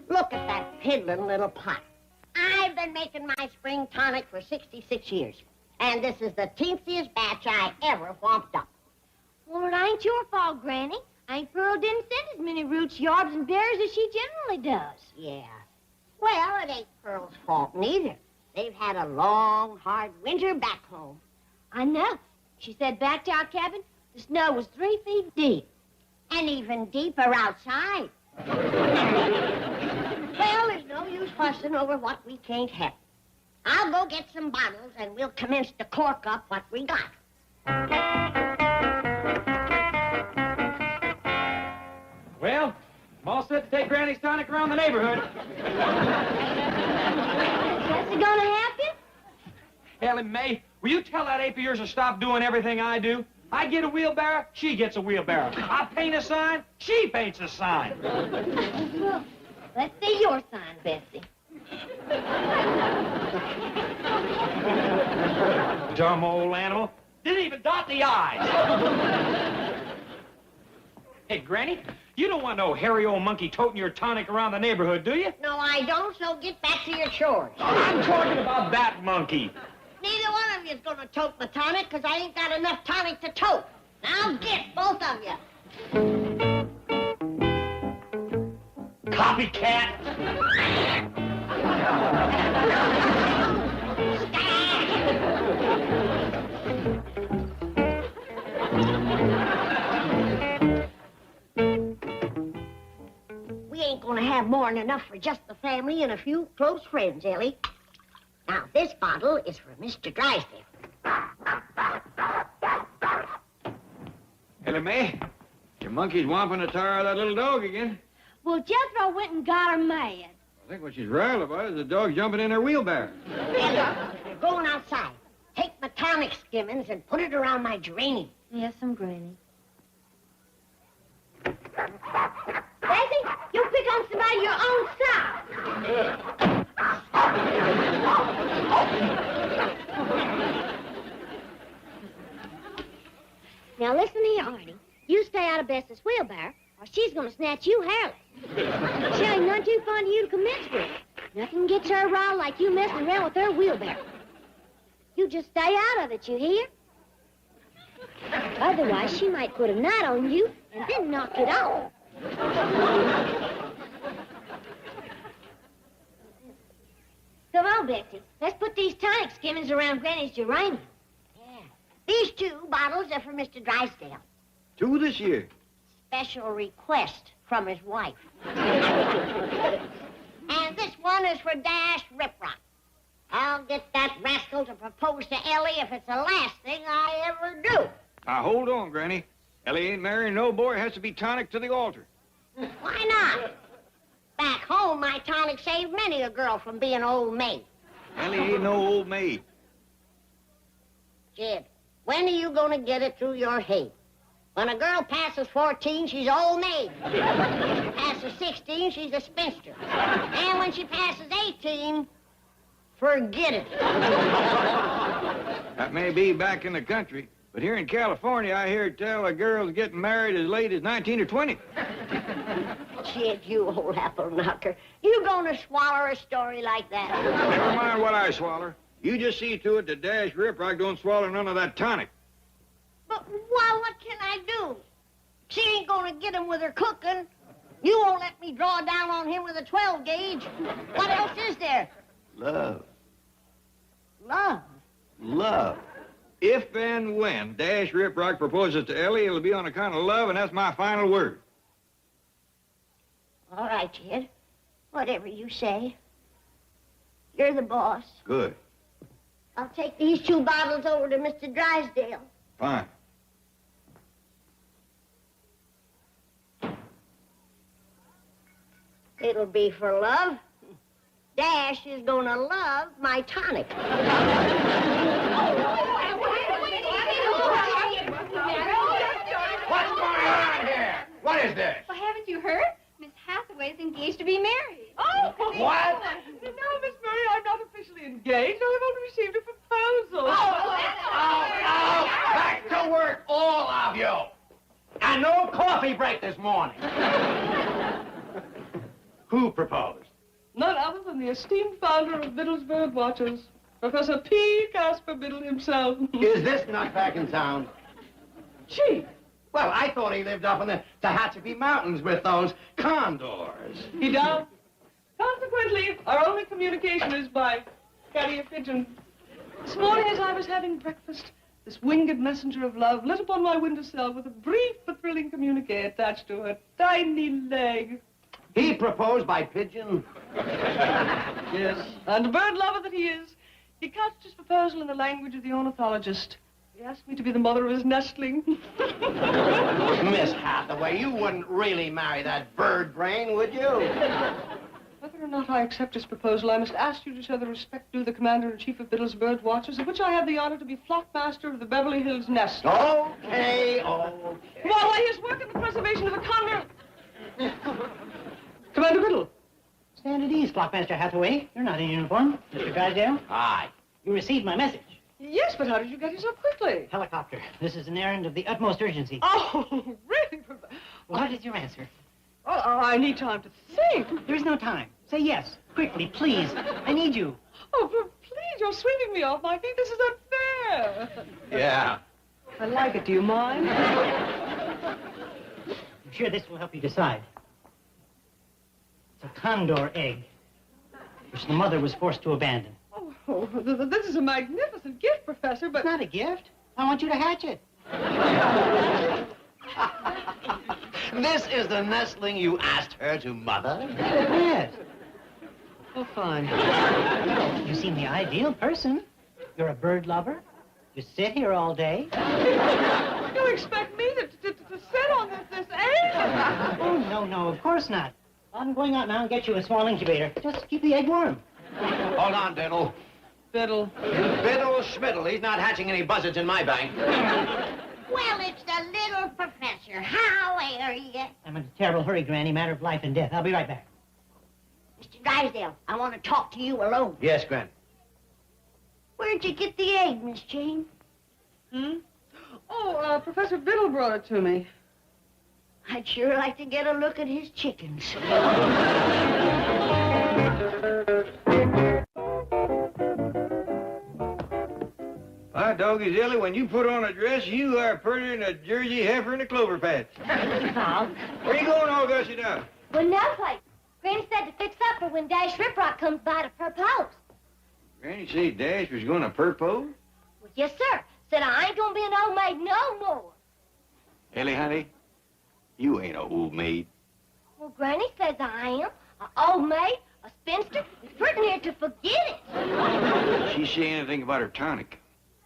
Look at that piddling little pot. I've been making my spring tonic for 66 years. And this is the teensiest batch I ever whomped up. Well, it ain't your fault, Granny. Aunt Pearl didn't send as many roots, yarbs, and berries as she generally does. Yeah. Well, it ain't Pearl's fault neither. They've had a long, hard winter back home. I know. She said back to our cabin, the snow was 3 feet deep. And even deeper outside. Well, there's no use fussing over what we can't help. I'll go get some bottles, and we'll commence to cork up what we got. Well, I'm all set to take Granny's tonic around the neighborhood. Is it gonna happen? Ellen May, will you tell that ape of yours to stop doing everything I do? I get a wheelbarrow, she gets a wheelbarrow. I paint a sign, she paints a sign. Well, let's see your sign, Bessie. Dumb old animal. Didn't even dot the I's. Hey, Granny, you don't want no hairy old monkey toting your tonic around the neighborhood, do you? No, I don't, so get back to your chores. I'm talking about that monkey. Neither one of you's gonna tote my tonic, because I ain't got enough tonic to tote. Now get, both of you. Copycat. We ain't gonna have more than enough for just the family and a few close friends, Ellie. Now, this bottle is for Mr. Drysdale. Ellen May, your monkey's whomping the tar of that little dog again. Well, Jethro went and got her mad. I think what she's riled about is the dog jumping in her wheelbarrow. Ellie, you're going outside. Take my tonic skimmings and put it around my geranium. Yes, Granny. Bessie, you pick on somebody your own size. Now listen here, Artie. You stay out of Bess's wheelbarrow, or she's gonna snatch you hairless. She ain't none too fond of you to commence with. Nothing gets her riled like you messing around with her wheelbarrow. You just stay out of it, you hear? Otherwise, she might put a knot on you and then knock it off. Come on, Betsy. Let's put these tonic skimmings around Granny's geranium. Yeah. These 2 bottles are for Mr. Drysdale. 2 this year. Special request from his wife. And this one is for Dash Riprock. I'll get that rascal to propose to Ellie if it's the last thing I ever do. Now, hold on, Granny. Ellie ain't marrying no boy. It has to be tonic to the altar. Why not? Back home, my tonic saved many a girl from being an old maid. Ellie ain't no old maid. Jed, when are you going to get it through your head? When a girl passes 14, she's an old maid. Passes 16, she's a spinster. And when she passes 18, forget it. That may be back in the country, but here in California, I hear tell a girl's getting married as late as 19 or 20. Jed, you old apple knocker. You going to swallow a story like that? Never mind what I swallow. You just see to it that Dash Riprock don't swallow none of that tonic. But why, what can I do? She ain't going to get him with her cooking. You won't let me draw down on him with a 12 gauge. What else is there? Love. Love. Love. If and when Dash Riprock proposes to Ellie, it'll be on account of love, and that's my final word. All right, Jed. Whatever you say. You're the boss. Good. I'll take these 2 bottles over to Mr. Drysdale. Fine. It'll be for love. Dash is gonna love my tonic. What's going on here? What is this? Well, haven't you heard? Miss Hathaway's engaged to be married. Oh, what? No, Miss Murray, I'm not officially engaged. I've only received a proposal. Back to work, all of you. And no coffee break this morning. Who proposed? None other than the esteemed founder of Biddle's Bird Watchers, Professor P. Casper Biddle himself. Is this not back in town? Chief, Well, I thought he lived up in the Tehachapi Mountains with those condors. he down. Consequently, our only communication is by carrier pigeon. This morning, as I was having breakfast, this winged messenger of love lit upon my windowsill with a brief but thrilling communique attached to her tiny leg. He proposed by pigeon? Yes, and bird lover that he is, he couched his proposal in the language of the ornithologist. He asked me to be the mother of his nestling. Miss Hathaway, you wouldn't really marry that bird brain, would you? Whether or not I accept his proposal, I must ask you to show the respect due the Commander-in-Chief of Biddle's Bird Watchers, of which I have the honor to be flockmaster of the Beverly Hills nest. Okay. While I is working the preservation of the condor... Commander Biddle. Stand at ease, Flockmaster Hathaway. You're not in uniform. Mr. Drysdale, Aye. you received my message. Yes, but how did you get here so quickly? Helicopter. This is an errand of the utmost urgency. Oh, really? What is your answer? Oh, I need time to think. There is no time. Say yes. Quickly, please. I need you. Oh, please, you're sweeping me off my feet. This is unfair. Yeah. I like it. Do you mind? I'm sure this will help you decide. It's a condor egg, which the mother was forced to abandon. Oh, this is a magnificent gift, Professor, but... It's not a gift. I want you to hatch it. This is the nestling you asked her to mother? Yes. Oh, fine. You seem the ideal person. You're a bird lover. You sit here all day. You expect me to sit on this egg? Oh, no, of course not. I'm going out now and get you a small incubator. Just keep the egg warm. Hold on, Biddle. Biddle. Biddle Schmiddle. He's not hatching any buzzards in my bank. Well, it's the little professor. How are you? I'm in a terrible hurry, Granny. Matter of life and death. I'll be right back. Mr. Drysdale, I want to talk to you alone. Yes, Granny. Where'd you get the egg, Miss Jane? Oh, Professor Biddle brought it to me. I'd sure like to get a look at his chickens. My doggy Ellie, when you put on a dress, you are prettier than a Jersey heifer in a clover patch. Where you going all gussied up? Well, no place. Granny said to fix up for when Dash Riprock comes by to propose. Granny said Dash was going to propose? Well, yes, sir. Said I ain't gonna be an old maid no more. Ellie, honey, you ain't a old maid. Well, Granny says I am. An old maid, a spinster. It's pretty near to forget it. Did she say anything about her tonic?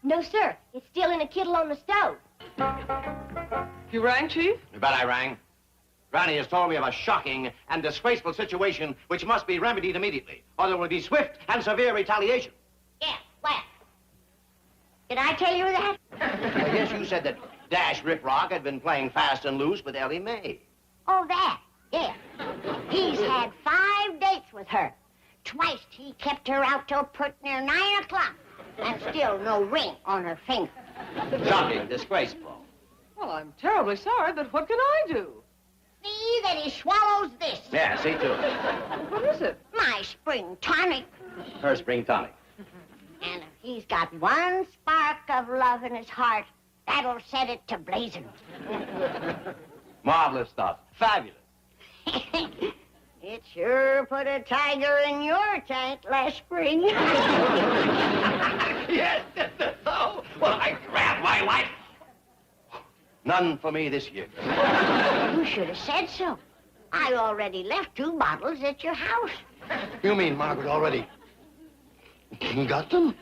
No, sir. It's still in a kettle on the stove. You rang, Chief? You bet I rang. Granny has told me of a shocking and disgraceful situation which must be remedied immediately, or there will be swift and severe retaliation. Yeah, well. Did I tell you that? I guess you said that Dash Riprock had been playing fast and loose with Ellie Mae. Oh, that. Yeah. He's had 5 dates with her. Twice he kept her out till pretty near 9 o'clock. And still no ring on her finger. Shocking, disgraceful. Well, I'm terribly sorry, but what can I do? See that he swallows this. Yeah, see to it. What is it? My spring tonic. Her spring tonic. And if he's got one spark of love in his heart, that'll set it to blazing. Marvelous stuff. Fabulous. It sure put a tiger in your tank last spring. Yes. Oh, well, I grabbed my wife. None for me this year. You should have said so. I already left 2 bottles at your house. You mean Margaret already got them?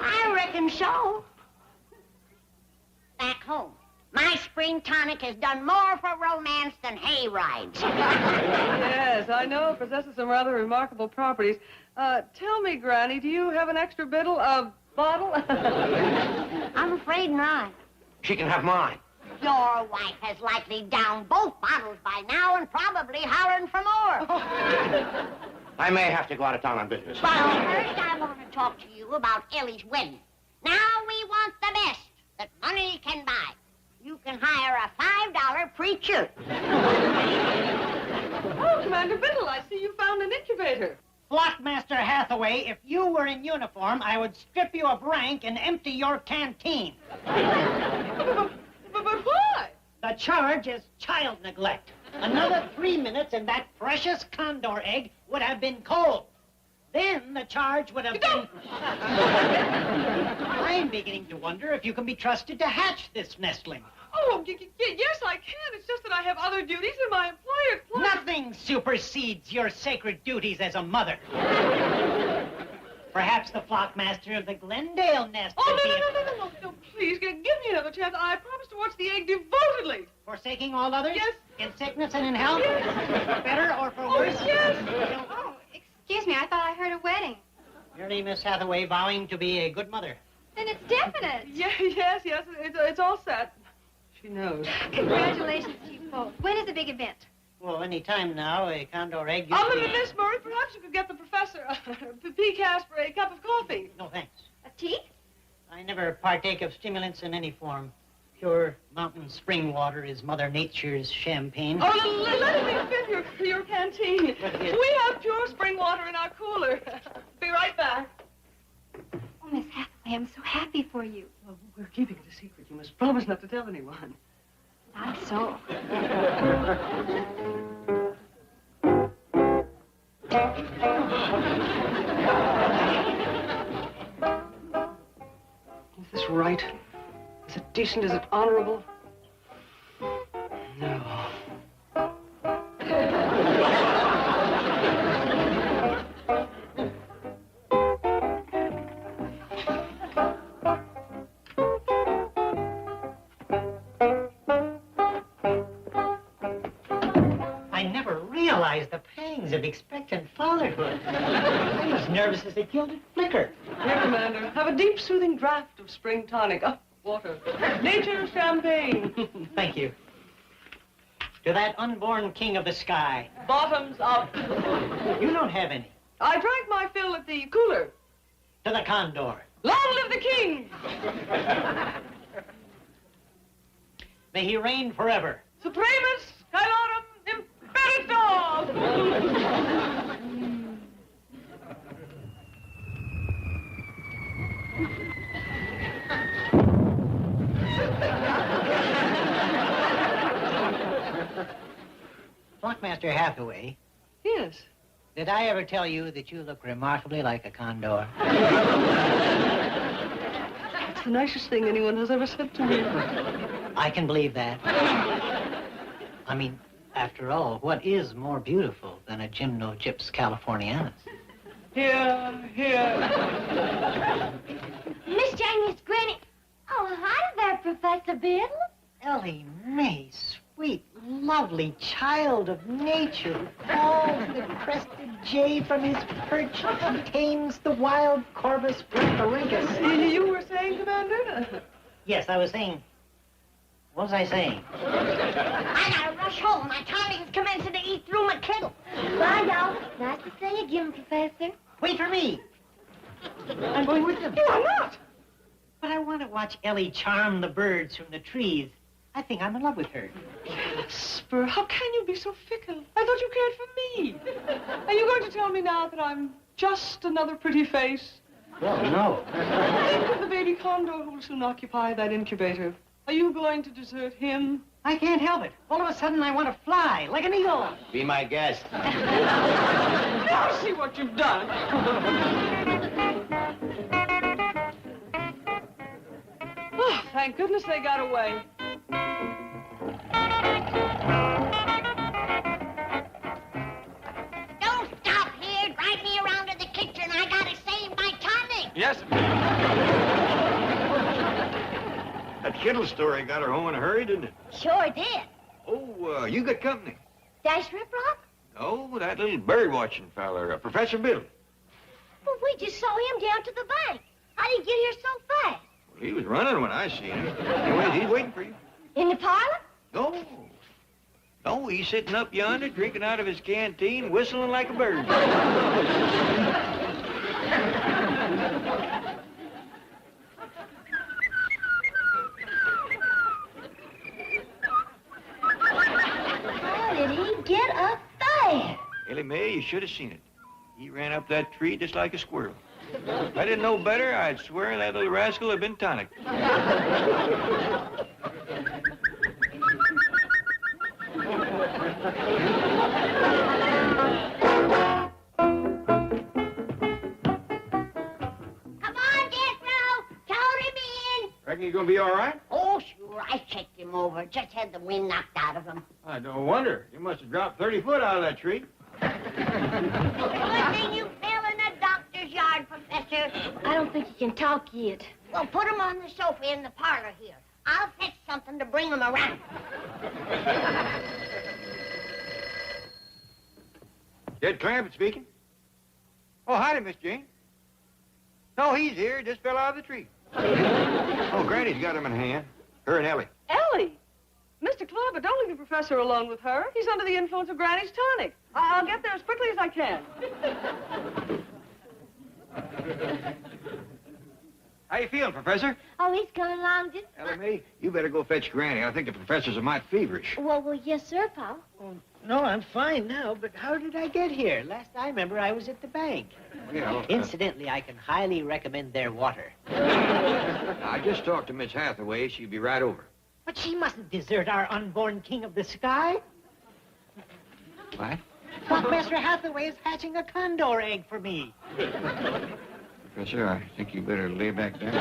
I reckon so. Back home, my spring tonic has done more for romance than hay rides. Yes, I know it possesses some rather remarkable properties. Tell me, Granny, do you have an extra bottle? I'm afraid not. She can have mine. Your wife has likely downed both bottles by now and probably hollering for more. I may have to go out of town on business. But first I want to talk to you about Ellie's wedding. Now we want the best that money can buy. you can hire a $5 preacher. Oh, Commander Biddle, I see you found an incubator. Flockmaster Hathaway, if you were in uniform, I would strip you of rank and empty your canteen. But why? The charge is child neglect. Another 3 minutes and that precious condor egg would have been cold. Then the charge would have been... I'm beginning to wonder if you can be trusted to hatch this nestling. Oh, yes, I can. It's just that I have other duties and my employer... Nothing supersedes your sacred duties as a mother. Perhaps the flockmaster of the Glendale nest Oh, could be... no, please, give me another chance. I promise to watch the egg devotedly. Forsaking all others? Yes. In sickness and in health? Yes. For better or for Oh, worse? yes. Oh, excuse me, I thought I heard a wedding. Merely Miss Hathaway vowing to be a good mother. Then it's definite. Yes, it's all set. She knows. Congratulations to you both. When is the big event? Well, any time now, a condor egg Miss Murray, perhaps you could get the professor, P. Casper, a cup of coffee. No, thanks. A tea? I never partake of stimulants in any form. Pure mountain spring water is Mother Nature's champagne. Oh, let me fill your canteen. We have pure spring water in our cooler. Be right back. Oh, Miss Hathaway, I'm so happy for you. Well, we're keeping it a secret. You must promise not to tell anyone. Not so. Is this right? Is it decent? Is it honorable? No. I never realized the pangs of expectant fatherhood. I'm as nervous as a gilded flicker. Here, Commander, have a deep, soothing draught of spring tonic. Oh, water. Nature's champagne. Thank you. To that unborn king of the sky. Bottoms up. You don't have any. I drank my fill at the cooler. To the condor. Long live the king! May he reign forever. Supremus Caelorum Imperator! Flockmaster Hathaway, Yes. did I ever tell you that you look remarkably like a condor? It's the nicest thing anyone has ever said to me. I can believe that. I mean, after all, what is more beautiful than a Gymnogyps californianus? Here. Miss Jane, Miss Granny. Oh, hi there, Professor Biddle. Ellie Mae, sweet, lovely child of nature, who calls the crested jay from his perch and tames the wild corvus bronchorhynchus. You were saying, Commander? Yes, I was saying... What was I saying? I gotta rush home. My Tommy's commencing to eat through my kibble. Bye, y'all. Nice to see you again, Professor. Wait for me. I'm going with them. You are not. But I want to watch Ellie charm the birds from the trees. I think I'm in love with her. Casper, how can you be so fickle? I thought you cared for me. Are you going to tell me now that I'm just another pretty face? Well, no. Think of the baby condor who will soon occupy that incubator. Are you going to desert him? I can't help it. All of a sudden, I want to fly like an eagle. Be my guest. Now see what you've done. Oh, thank goodness they got away. Don't stop here. Drive me around to the kitchen. I gotta save my tonic. Yes. That Kittle story got her home in a hurry, didn't it? Sure did. Oh, you got company. Dash Riprock? Oh, that little bird-watching fella, Professor Biddle. Well, we just saw him down to the bank. How did he get here so fast? Well, he was running when I seen him. Anyways, he's waiting for you. In the parlor? No. No, he's sitting up yonder, drinking out of his canteen, whistling like a bird. he get up there? Ellie Mae, you should have seen it. He ran up that tree just like a squirrel. If I didn't know better, I'd swear that little rascal had been tonic. Reckon you're gonna be all right? Oh, sure. I checked him over. Just had the wind knocked out of him. I don't wonder. You must have dropped 30 foot out of that tree. Good thing you fell in the doctor's yard, Professor. I don't think he can talk yet. Well, put him on the sofa in the parlor here. I'll fetch something to bring him around. Jed Clampett speaking. Oh, howdy, Miss Jane. No, he's here. Just fell out of the tree. Oh, Granny's got him in hand. Her and Ellie. Ellie? Mr. Clampett, don't leave the professor alone with her. He's under the influence of Granny's tonic. I'll get there as quickly as I can. How you feeling, Professor? Oh, he's coming along just... Ellie Mae, you better go fetch Granny. I think the professor's a mite feverish. Well, yes, sir, Pa. Oh, no, I'm fine now, but how did I get here? Last I remember, I was at the bank. Yeah, Incidentally, I can highly recommend their water. I just talked to Miss Hathaway. She'll be right over. But she mustn't desert our unborn king of the sky. What? Professor Hathaway is hatching a condor egg for me. Professor, I think you better lay back down.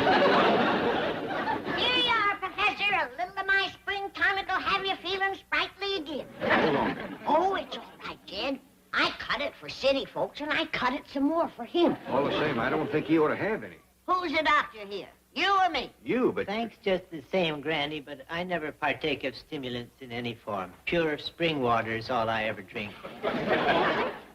Here you are, Professor. A little of my spring tonic will have you feeling sprightly again. Hold on. Oh, it's all right, Jed. I cut it for city folks, and I cut it some more for him. All the same, I don't think he ought to have any. Who's the doctor here? You or me? You, but... Thanks just the same, Granny, but I never partake of stimulants in any form. Pure spring water is all I ever drink.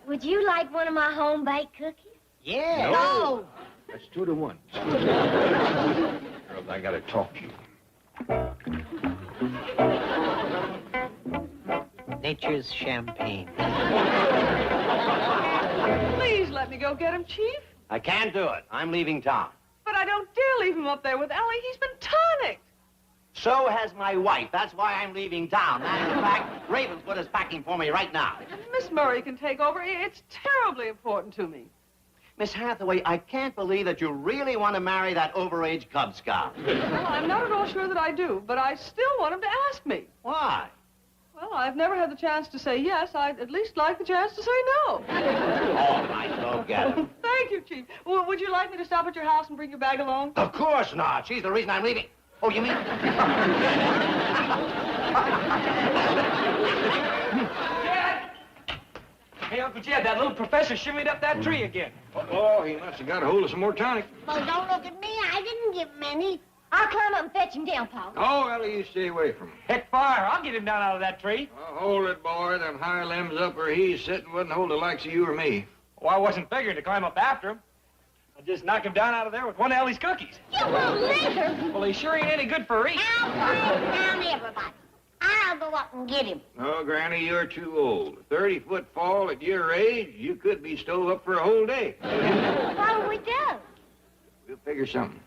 Would you like one of my home-baked cookies? Yeah. No. That's 2 to 1. Girls, I gotta talk to you. Nature's champagne. Please let me go get him, Chief. I can't do it. I'm leaving town. But I don't dare leave him up there with Ellie. He's been tonicked. So has my wife. That's why I'm leaving town. Matter of fact, Ravenswood is packing for me right now. Miss Murray can take over. It's terribly important to me. Miss Hathaway, I can't believe that you really want to marry that overage Cub Scout. Well, I'm not at all sure that I do, but I still want him to ask me. Why? Well, I've never had the chance to say yes. I'd at least like the chance to say no. All right, go get him. Thank you, Chief. Well, would you like me to stop at your house and bring your bag along? Of course not. She's the reason I'm leaving. Oh, you mean? Hey, Uncle Jed, that little professor shimmied up that tree again. Oh, he must have got a hold of some more tonic. Well, don't look at me. I didn't give him any. I'll climb up and fetch him down, Pa. Oh, Ellie, you stay away from him. Heck, fire. I'll get him down out of that tree. Oh, hold it, boy. Them high limbs up where he's sitting wouldn't hold the likes of you or me. Oh, I wasn't figuring to climb up after him. I'll just knock him down out of there with one of Ellie's cookies. You won't let her. Well, he sure ain't any good for eating. Now, quiet down, everybody. I'll go up and get him. Oh, Granny, you're too old. 30-foot fall at your age, you could be stove up for a whole day. What'll we do? We'll figure something.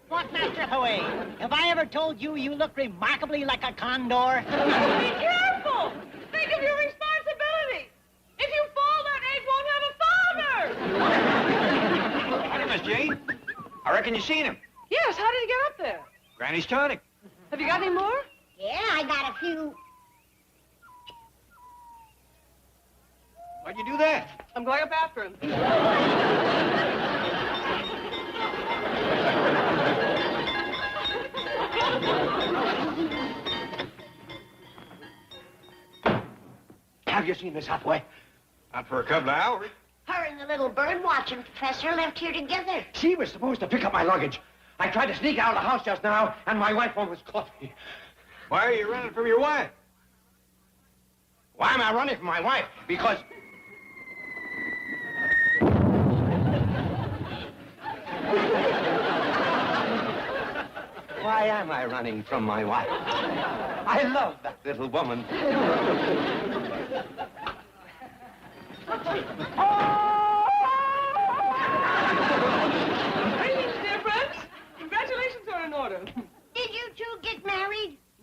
What, Master Hathaway? Have I ever told you you look remarkably like a condor? Be careful! Think of your responsibility! If you fall, that egg won't have a father! Howdy, Miss Jane. I reckon you seen him. Yes, how did he get up there? Granny's tonic. Have you got any more? Yeah, I got a few. Why'd you do that? I'm going up after him. Have you seen Miss Hathaway? Not for a couple of hours. Her and the little bird watching professor left here together. She was supposed to pick up my luggage. I tried to sneak out of the house just now, and my wife almost caught me. Why are you running from your wife? Why am I running from my wife? Because... Why am I running from my wife? I love that little woman.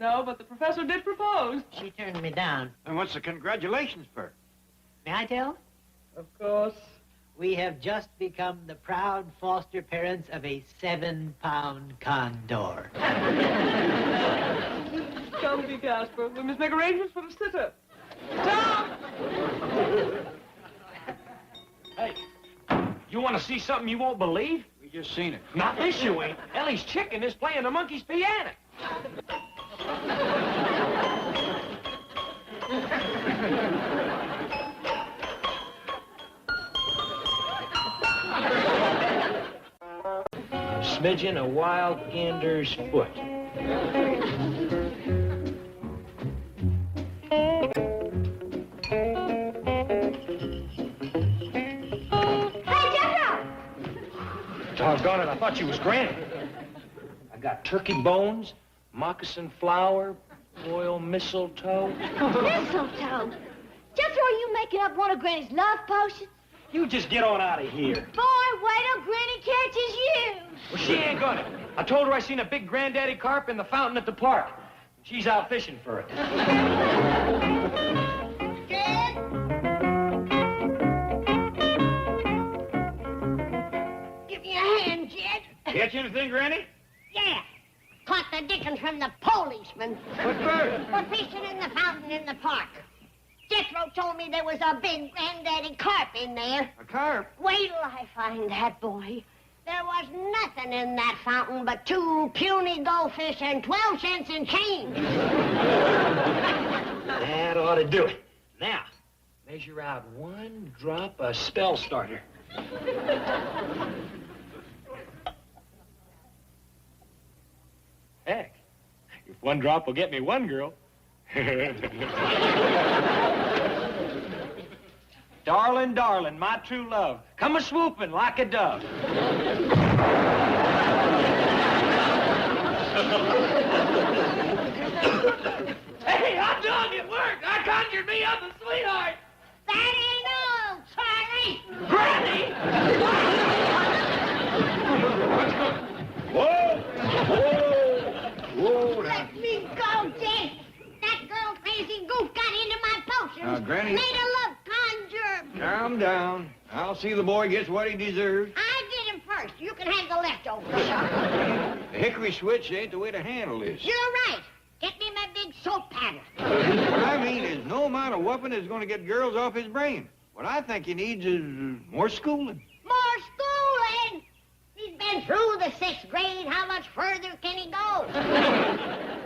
No, but the professor did propose. She turned me down. And what's the congratulations for? May I tell? Of course. We have just become the proud foster parents of a 7-pound condor. Come, be Casper. We must make arrangements for the sitter. Tom! Hey, you want to see something you won't believe? We just seen it. Not this you ain't. Ellie's chicken is playing the monkey's piano. Smidgen a wild gander's foot. Doggone it, I thought you was Granny. I got turkey bones, moccasin flour, royal mistletoe. Mistletoe? Jethro, are you making up one of Granny's love potions? You just get on out of here. Boy, wait till Granny catches you. Well, she ain't gonna. I told her I seen a big granddaddy carp in the fountain at the park. She's out fishing for it. Jed? Give me a hand, Jed. Catch anything, Granny? Yeah. Caught the dickens from the policeman. What for? For fishing in the fountain in the park. Jethro told me there was a big granddaddy carp in there. A carp? Wait till I find that boy. There was nothing in that fountain but 2 puny goldfish and 12 cents in change. That ought to do it. Now, measure out 1 drop of spell starter. Heck, if 1 drop will get me 1 girl. Darling, darling, my true love, come a swooping like a dove. Hey, I'm done. It worked. I conjured me up a sweetheart. That ain't all, Charlie. Granny! Whoa! Whoa! Let me go, Jed. That girl crazy goof got into my potions. Granny. Made a love conjure. Calm down. I'll see the boy gets what he deserves. I get him first. You can have the leftovers. The hickory switch ain't the way to handle this. You're right. Get me my big soap paddle. What I mean is no amount of whooping is going to get girls off his brain. What I think he needs is more schooling. More schooling? He's been through the 6th grade. How much further can he go?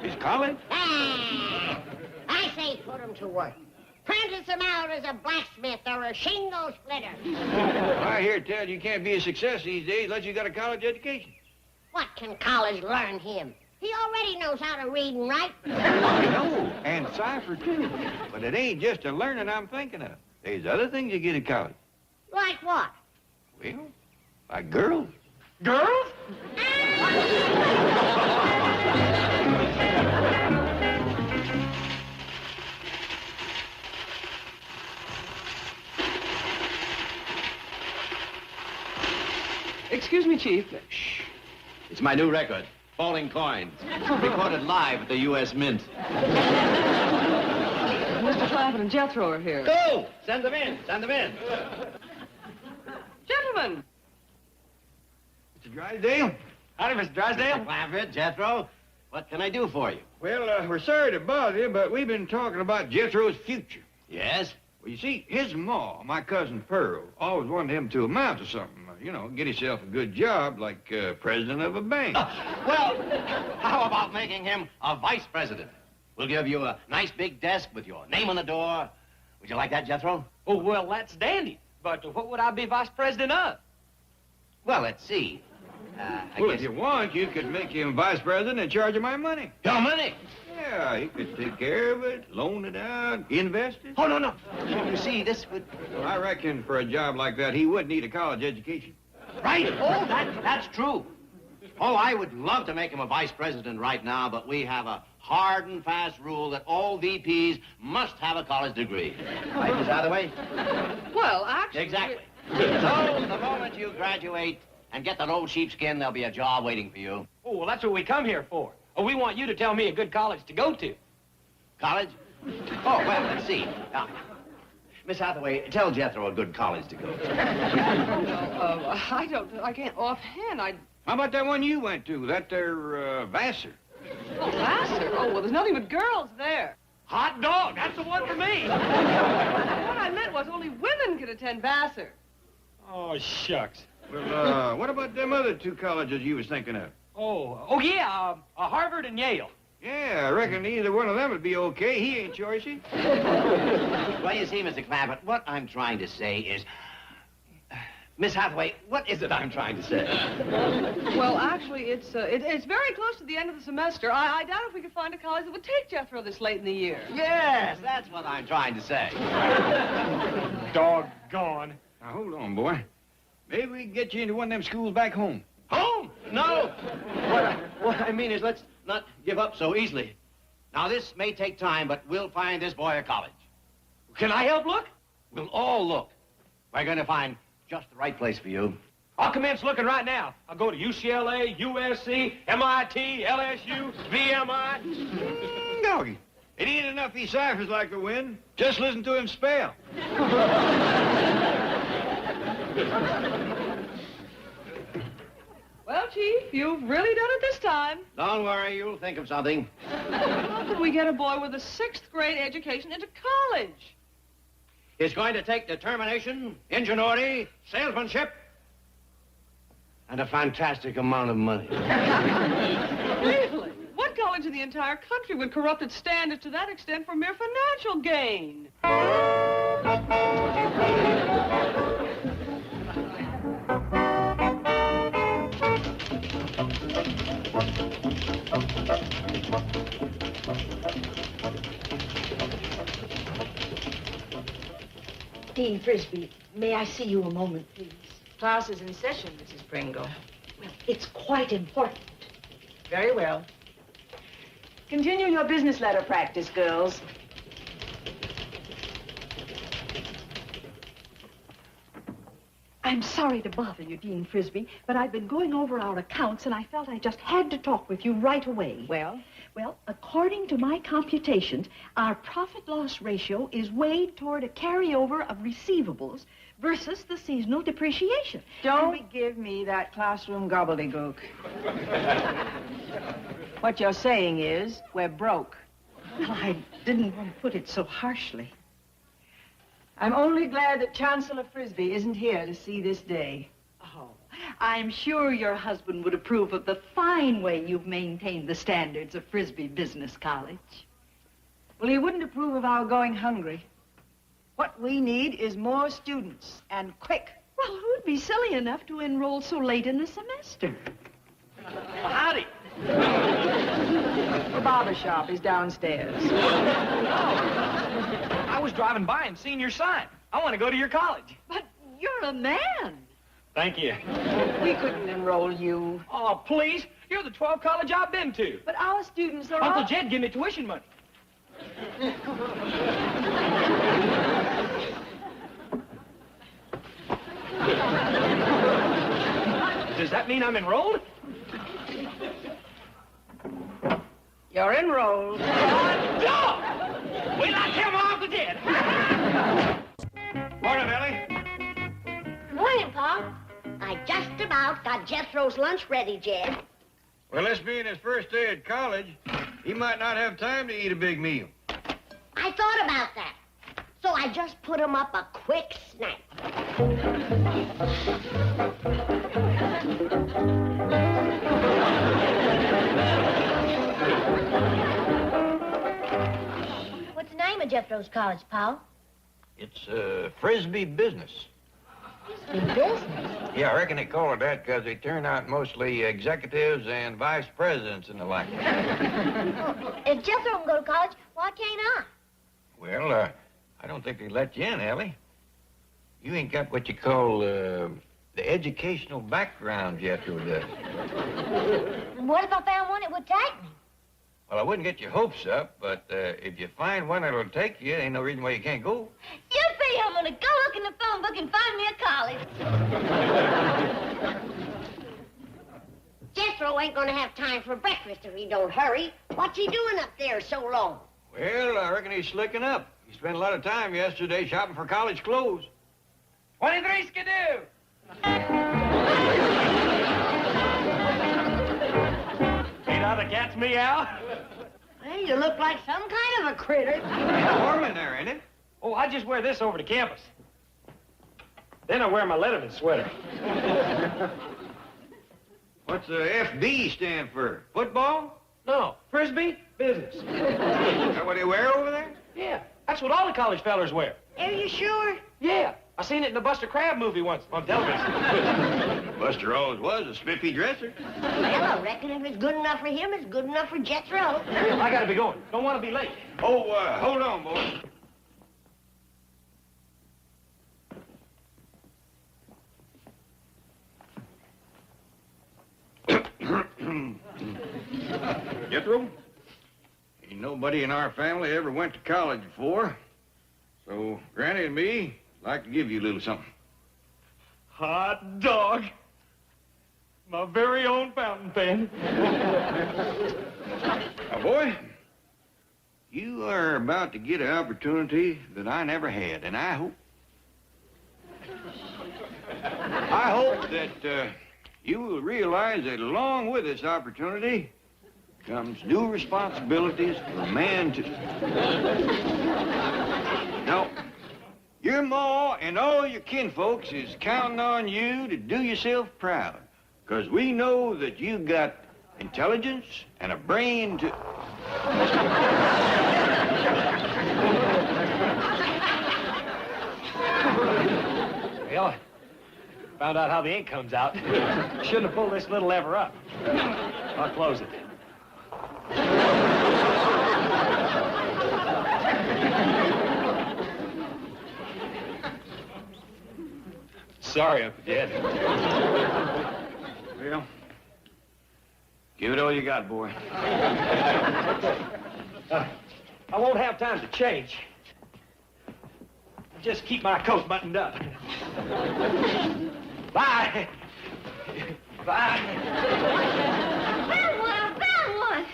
He's college. Ah, I say put him to work. Prentice him out as a blacksmith or a shingle splitter. I hear tell you can't be a success these days unless you got a college education. What can college learn him? He already knows how to read and write. I know, and cipher too. But it ain't just the learning I'm thinking of. There's other things you get at college. Like what? Well, like girls. Girls? Excuse me, Chief. Shh. It's my new record, Falling Coins. Recorded live at the U.S. Mint. Mr. Clafford and Jethro are here. Go! Send them in. Send them in. Gentlemen. Mr. Drysdale? Howdy, Mr. Drysdale. Mr. Clafford, Jethro, what can I do for you? Well, we're sorry to bother you, but we've been talking about Jethro's future. Yes? Well, you see, his ma, my cousin Pearl, always wanted him to amount to something. Get himself a good job like president of a bank. Well, how about making him a vice president? We'll give you a nice big desk with your name on the door. Would you like that, Jethro? Oh, well, that's dandy. But what would I be vice president of? Well, let's see. Well, if you want, you could make him vice president in charge of my money. Your money? Yeah, he could take care of it, loan it out, invest it. Oh, no. You see, this would... Well, I reckon for a job like that, he would need a college education. Right. Oh, that's true. Oh, I would love to make him a vice president right now, but we have a hard and fast rule that all VPs must have a college degree. Right, Miss Hathaway? Well, actually... Exactly. So, the moment you graduate and get that old sheepskin, there'll be a job waiting for you. Oh, well, that's what we come here for. Oh, we want you to tell me a good college to go to. College? Oh, well, let's see. Now, Miss Hathaway, tell Jethro a good college to go to. I can't offhand. How about that one you went to? That there, Vassar? Oh, Vassar? Oh, well, there's nothing but girls there. Hot dog, that's the one for me. What I meant was only women could attend Vassar. Oh, shucks. Well, what about them other two colleges you was thinking of? Oh, yeah, Harvard and Yale. Yeah, I reckon either one of them would be okay. He ain't choicey. Well, you see, Mr. Clampett, what I'm trying to say is... Miss Hathaway, what is it I'm trying to say? Well, actually, it's very close to the end of the semester. I doubt if we could find a college that would take Jethro this late in the year. Yes, that's what I'm trying to say. Doggone. Now, hold on, boy. Maybe we can get you into one of them schools back home. Home? No. What I mean is, let's not give up so easily. Now, this may take time, but we'll find this boy a college. Can I help look? We'll all look. We're going to find just the right place for you. I'll commence looking right now. I'll go to UCLA, USC, MIT, LSU, VMI. Doggy, it ain't enough he ciphers like the wind. Just listen to him spell. Well, Chief, you've really done it this time. Don't worry, you'll think of something. How could we get a boy with a 6th grade education into college? It's going to take determination, ingenuity, salesmanship, and a fantastic amount of money. Really? What college in the entire country would corrupt its standards to that extent for mere financial gain? Dean Frisbee, may I see you a moment, please? Class is in session, Mrs. Pringle. Well, it's quite important. Very well. Continue your business letter practice, girls. I'm sorry to bother you, Dean Frisbee, but I've been going over our accounts, and I felt I just had to talk with you right away. Well? Well, according to my computations, our profit-loss ratio is weighed toward a carryover of receivables versus the seasonal depreciation. Don't give me that classroom gobbledygook. What you're saying is, we're broke. Well, I didn't want to put it so harshly. I'm only glad that Chancellor Frisbee isn't here to see this day. Oh, I'm sure your husband would approve of the fine way you've maintained the standards of Frisbee Business College. Well, he wouldn't approve of our going hungry. What we need is more students, and quick. Well, who'd be silly enough to enroll so late in the semester? Howdy. The barber shop is downstairs. I was driving by and seen your sign. I want to go to your college. But you're a man. Thank you. We couldn't enroll you. Oh, please. You're the 12th college I've been to. But our students are Uncle all... Jed give me tuition money. Does that mean I'm enrolled? You're enrolled. No! We like him, Uncle Jed. Morning, Ellie. Morning, Pa. I just about got Jethro's lunch ready, Jed. Well, this being his first day at college, he might not have time to eat a big meal. I thought about that. So I just put him up a quick snack. What's the name of Jethro's college, Pa? It's Frisbee Business. Business? Yeah, I reckon they call it that because they turn out mostly executives and vice presidents and the like. If Jethro can go to college, why can't I? Well, I don't think they let you in, Ellie. You ain't got what you call the educational background Jethro does. What if I found one that would take me? Well, I wouldn't get your hopes up, but if you find one that'll take you, ain't no reason why you can't go. Yippee! I'm gonna go look in the phone book and find me a college. Jethro ain't gonna have time for breakfast if he don't hurry. What's he doing up there so long? Well, I reckon he's slicking up. He spent a lot of time yesterday shopping for college clothes. 23 skidoo! Ain't that the cat's meow? Well, you look like some kind of a critter. Warm in there, ain't it? Oh, I just wear this over to campus. Then I wear my Letterman sweater. What's the FB stand for? Football? No, Frisbee, business. Is that what they wear over there? Yeah, that's what all the college fellers wear. Are you sure? Yeah, I seen it in the Buster Crabbe movie once on television. Buster always was a spiffy dresser. Well, I reckon if it's good enough for him, it's good enough for Jethro. I gotta be going. Don't want to be late. Oh, hold on, boy. Jethro, ain't nobody in our family ever went to college before. So Granny and me like to give you a little something. Hot dog. My very own fountain pen. Now, boy, you are about to get an opportunity that I never had, and I hope that you will realize that along with this opportunity comes new responsibilities for a man to... Now, your ma and all your kinfolks is counting on you to do yourself proud, because we know that you got intelligence and a brain to... Well, I found out how the ink comes out. Shouldn't have pulled this little lever up. I'll close it. Sorry, Uncle Jed. Well, give it all you got, boy. I won't have time to change. Just keep my coat buttoned up. Bye. Bye. Found one! I found one!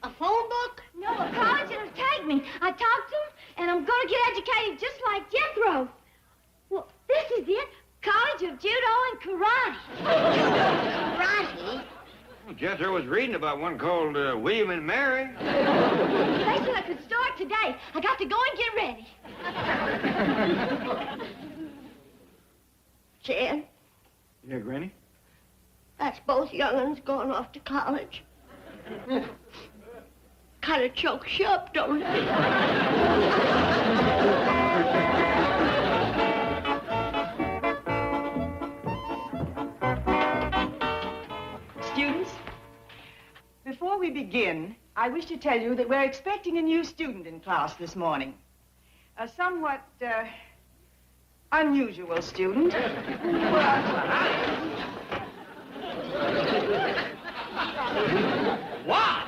A phone book? No, a college that'll take me. I talked to him, and I'm going to get educated just like Jethro. Well, this is it. College of Judo and Karate. Karate? Well, Jethro was reading about one called William and Mary. They said I could start today. I got to go and get ready. Jan, Yeah, Granny? that's both young'uns going off to college. Kind of chokes you up, don't it? Students, before we begin, I wish to tell you that we're expecting a new student in class this morning. A somewhat, unusual student. Wow!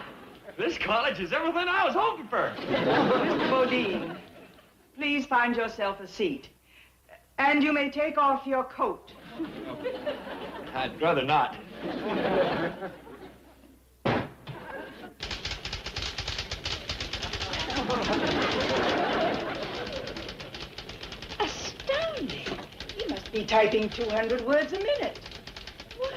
This college is everything I was hoping for. Mr. Bodine, please find yourself a seat. And you may take off your coat. I'd rather not. Astounding. You must be typing 200 words a minute. Wow.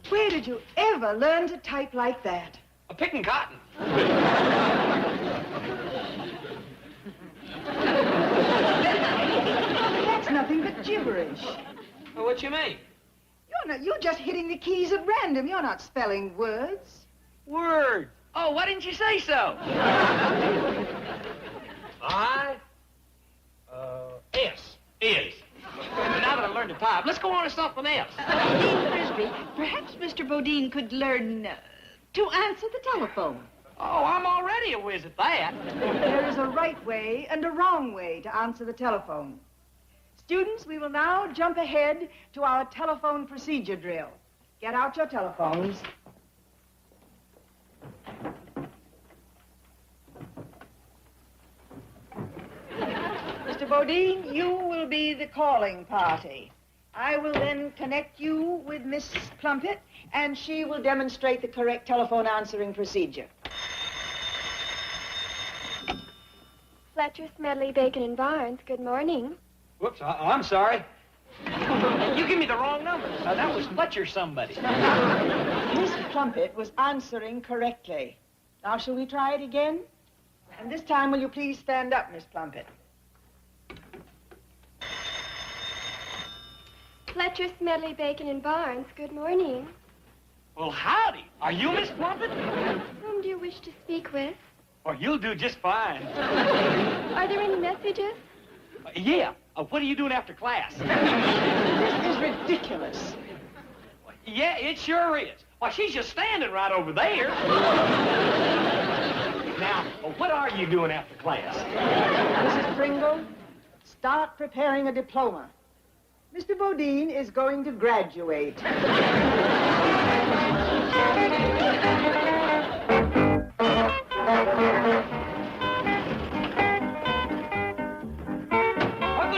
Where did you ever learn to type like that? A picking cotton. That's nothing but gibberish. Well, what you mean? You're just hitting the keys at random. You're not spelling words. Word. Oh, why didn't you say so? S is. Now that I learned to type, let's go on to something else. Frisbee, perhaps Mr. Bodine could learn to answer the telephone. Oh, I'm already a whiz at that. There is a right way and a wrong way to answer the telephone. Students, we will now jump ahead to our telephone procedure drill. Get out your telephones. Mr. Bodine, you will be the calling party. I will then connect you with Miss Plumpett, and she will demonstrate the correct telephone answering procedure. Fletcher, Smedley, Bacon, and Barnes, good morning. Whoops, I'm sorry. You give me the wrong number. That was Fletcher somebody. Miss Plumpett was answering correctly. Now, shall we try it again? And this time, will you please stand up, Miss Plumpett? Fletcher, Smedley, Bacon, and Barnes, good morning. Well, howdy. Are you Miss Plumpett? Whom do you wish to speak with? Oh, you'll do just fine. Are there any messages? Yeah. What are you doing after class? This is ridiculous. Yeah, it sure is. Why, she's just standing right over there. Now, what are you doing after class? Mrs. Pringle, start preparing a diploma. Mr. Bodine is going to graduate. Uncle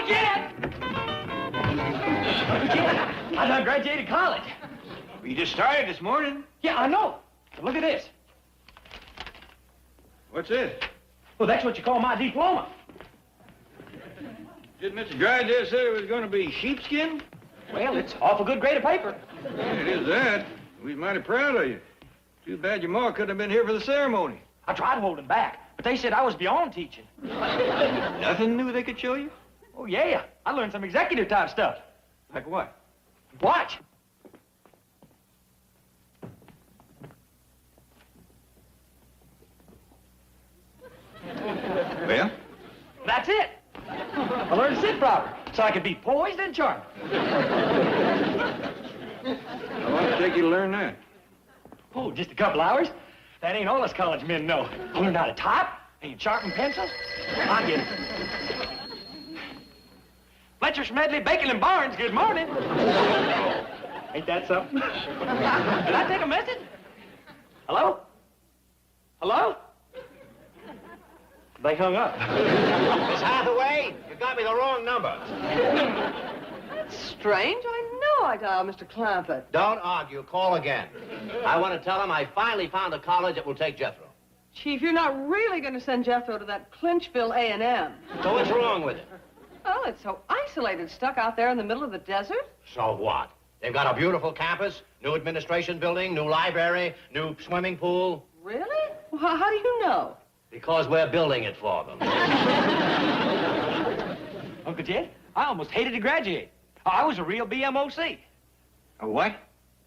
Jed! Uncle Jed, I done graduated college. You just started this morning. Yeah, I know. Look at this. What's this? Well, that's what you call my diploma. Did Mr. Drysdale say it was going to be sheepskin? Well, it's awful good grade of paper. Yeah, it is that. We're mighty proud of you. Too bad your ma couldn't have been here for the ceremony. I tried holding back, but they said I was beyond teaching. Nothing new they could show you? Oh, yeah. I learned some executive type stuff. Like what? Watch. Well? That's it. I learned to sit proper, so I could be poised and charming. How long did it take you to learn that? Oh, just a couple hours. That ain't all us college men know. I learned how to type and sharpen pencils. I get it. Fletcher, Smedley, Bacon, and Barnes, good morning. Ain't that something? Did I take a message? Hello? Hello? They hung up. Miss Hathaway, you got me the wrong number. That's strange. I know I dialed Mr. Clampett. Don't argue. Call again. I want to tell him I finally found a college that will take Jethro. Chief, you're not really going to send Jethro to that Clinchville A&M. So what's wrong with it? Oh, it's so isolated, stuck out there in the middle of the desert. So what? They've got a beautiful campus, new administration building, new library, new swimming pool. Really? Well, how do you know? Because we're building it for them. Uncle Jed, I almost hated to graduate. I was a real BMOC. A what?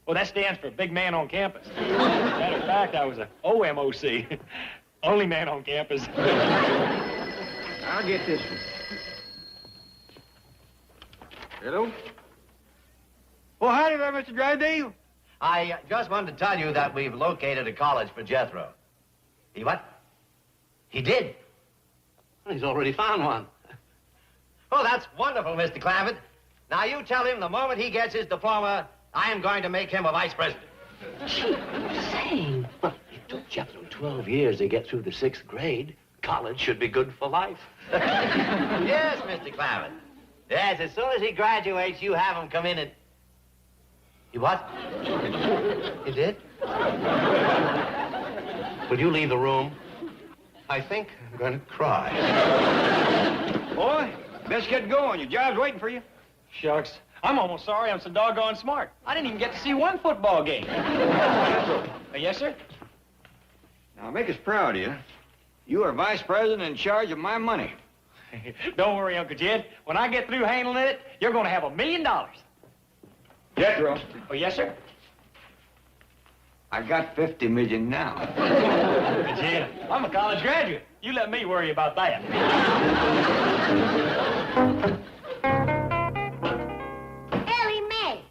Well, that stands for big man on campus. Matter of fact, I was a OMOC. Only man on campus. I'll get this one. Hello? Oh, howdy there, Mr. Drysdale. I just wanted to tell you that we've located a college for Jethro. He what? He did? He's already found one. Oh, that's wonderful, Mr. Clampett. Now, you tell him the moment he gets his diploma, I am going to make him a vice president. Chief, saying. Well, it took Jethro 12 years to get through the 6th grade. College should be good for life. Yes, Mr. Clampett. Yes, as soon as he graduates, you have him come in and... You what? You did? Will you leave the room? I think I'm going to cry. Boy, best get going. Your job's waiting for you. Shucks. I'm almost sorry I'm so doggone smart. I didn't even get to see one football game. Yes, sir? Now, make us proud of you. You are vice president in charge of my money. Don't worry, Uncle Jed. When I get through handling it, you're going to have $1 million. Jethro. Oh, yes, sir? I got 50 million now. Uncle Jed, I'm a college graduate. You let me worry about that. Ellie Mae,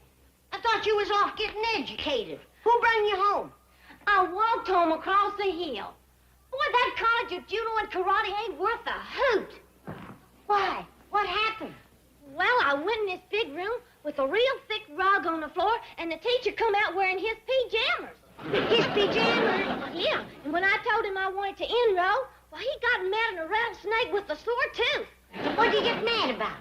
I thought you was off getting educated. Who brought you home? I walked home across the hill. Boy, that college of judo and karate ain't worth a hoot. Why? What happened? Well, I went in this big room with a real thick rug on the floor, and the teacher come out wearing his pajamas. His pajamas? Yeah, and when I told him I wanted to enroll, well, he got mad at a rattlesnake with a sore tooth. What'd you get mad about?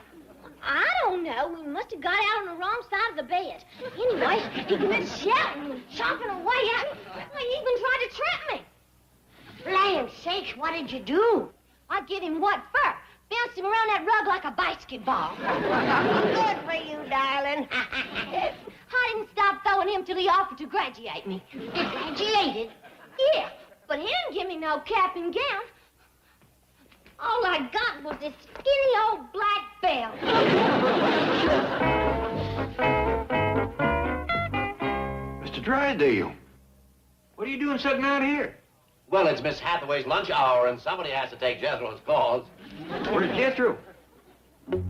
I don't know. We must have got out on the wrong side of the bed. Anyway, he commenced shouting and chopping away at me. He even tried to trip me. Land sakes, what did you do? I get him what for? Bounced him around that rug like a basketball. Good for you, darling. I didn't stop throwing him till he offered to graduate me. Graduated? Yeah, but he didn't give me no cap and gown. All I got was this skinny old black belt. Mr. Drysdale, what are you doing sitting out here? Well, it's Miss Hathaway's lunch hour, and somebody has to take Jethro's calls. Where's Jethro? You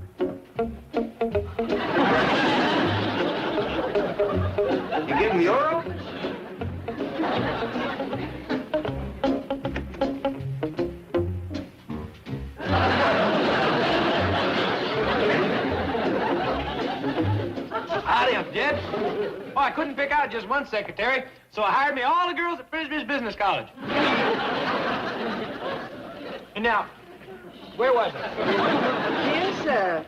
give him your office? Howdy, Uncle Jed. Oh, I couldn't pick out just one secretary, so I hired me all the girls at Frisbee's Business College. And now, where was I? Dear sir.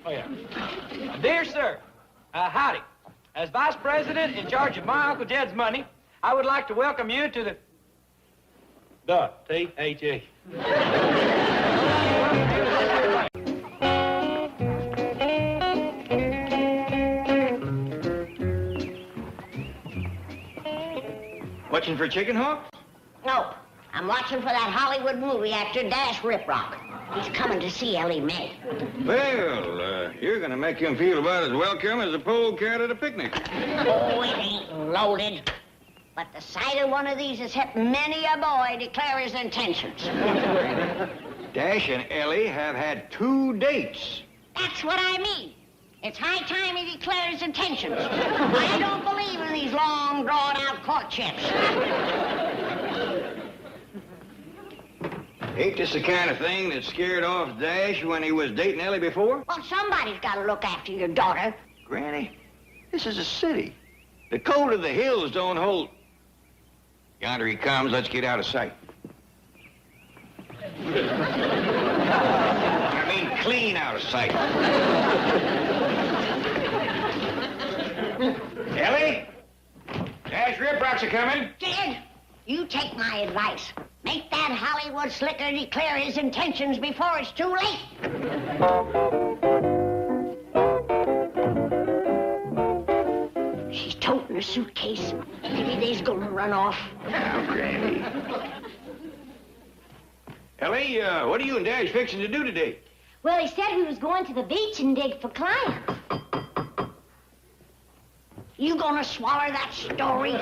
Oh, yeah. Dear sir, howdy. As vice president in charge of my Uncle Jed's money, I would like to welcome you to the T-H-E. Watching for chicken hawks? No, I'm watching for that Hollywood movie actor, Dash Riprock. He's coming to see Ellie Mae. Well, you're gonna make him feel about as welcome as a polecat at a picnic. Oh, it ain't loaded. But the sight of one of these has helped many a boy declare his intentions. Dash and Ellie have had 2 dates. That's what I mean. It's high time he declared his intentions. I don't believe in these long, drawn-out courtships. Ain't this the kind of thing that scared off Dash when he was dating Ellie before? Well, somebody's got to look after your daughter. Granny, this is a city. The code of the hills don't hold. Yonder he comes. Let's get out of sight. I mean, clean out of sight. Ellie? Dash Riprocks are coming. Jed, you take my advice. Make that Hollywood slicker declare his intentions before it's too late. She's toting her suitcase. Maybe they's gonna run off. Now, Granny. Ellie, what are you and Dash fixing to do today? Well, he said we was going to the beach and dig for clams. You gonna swallow that story?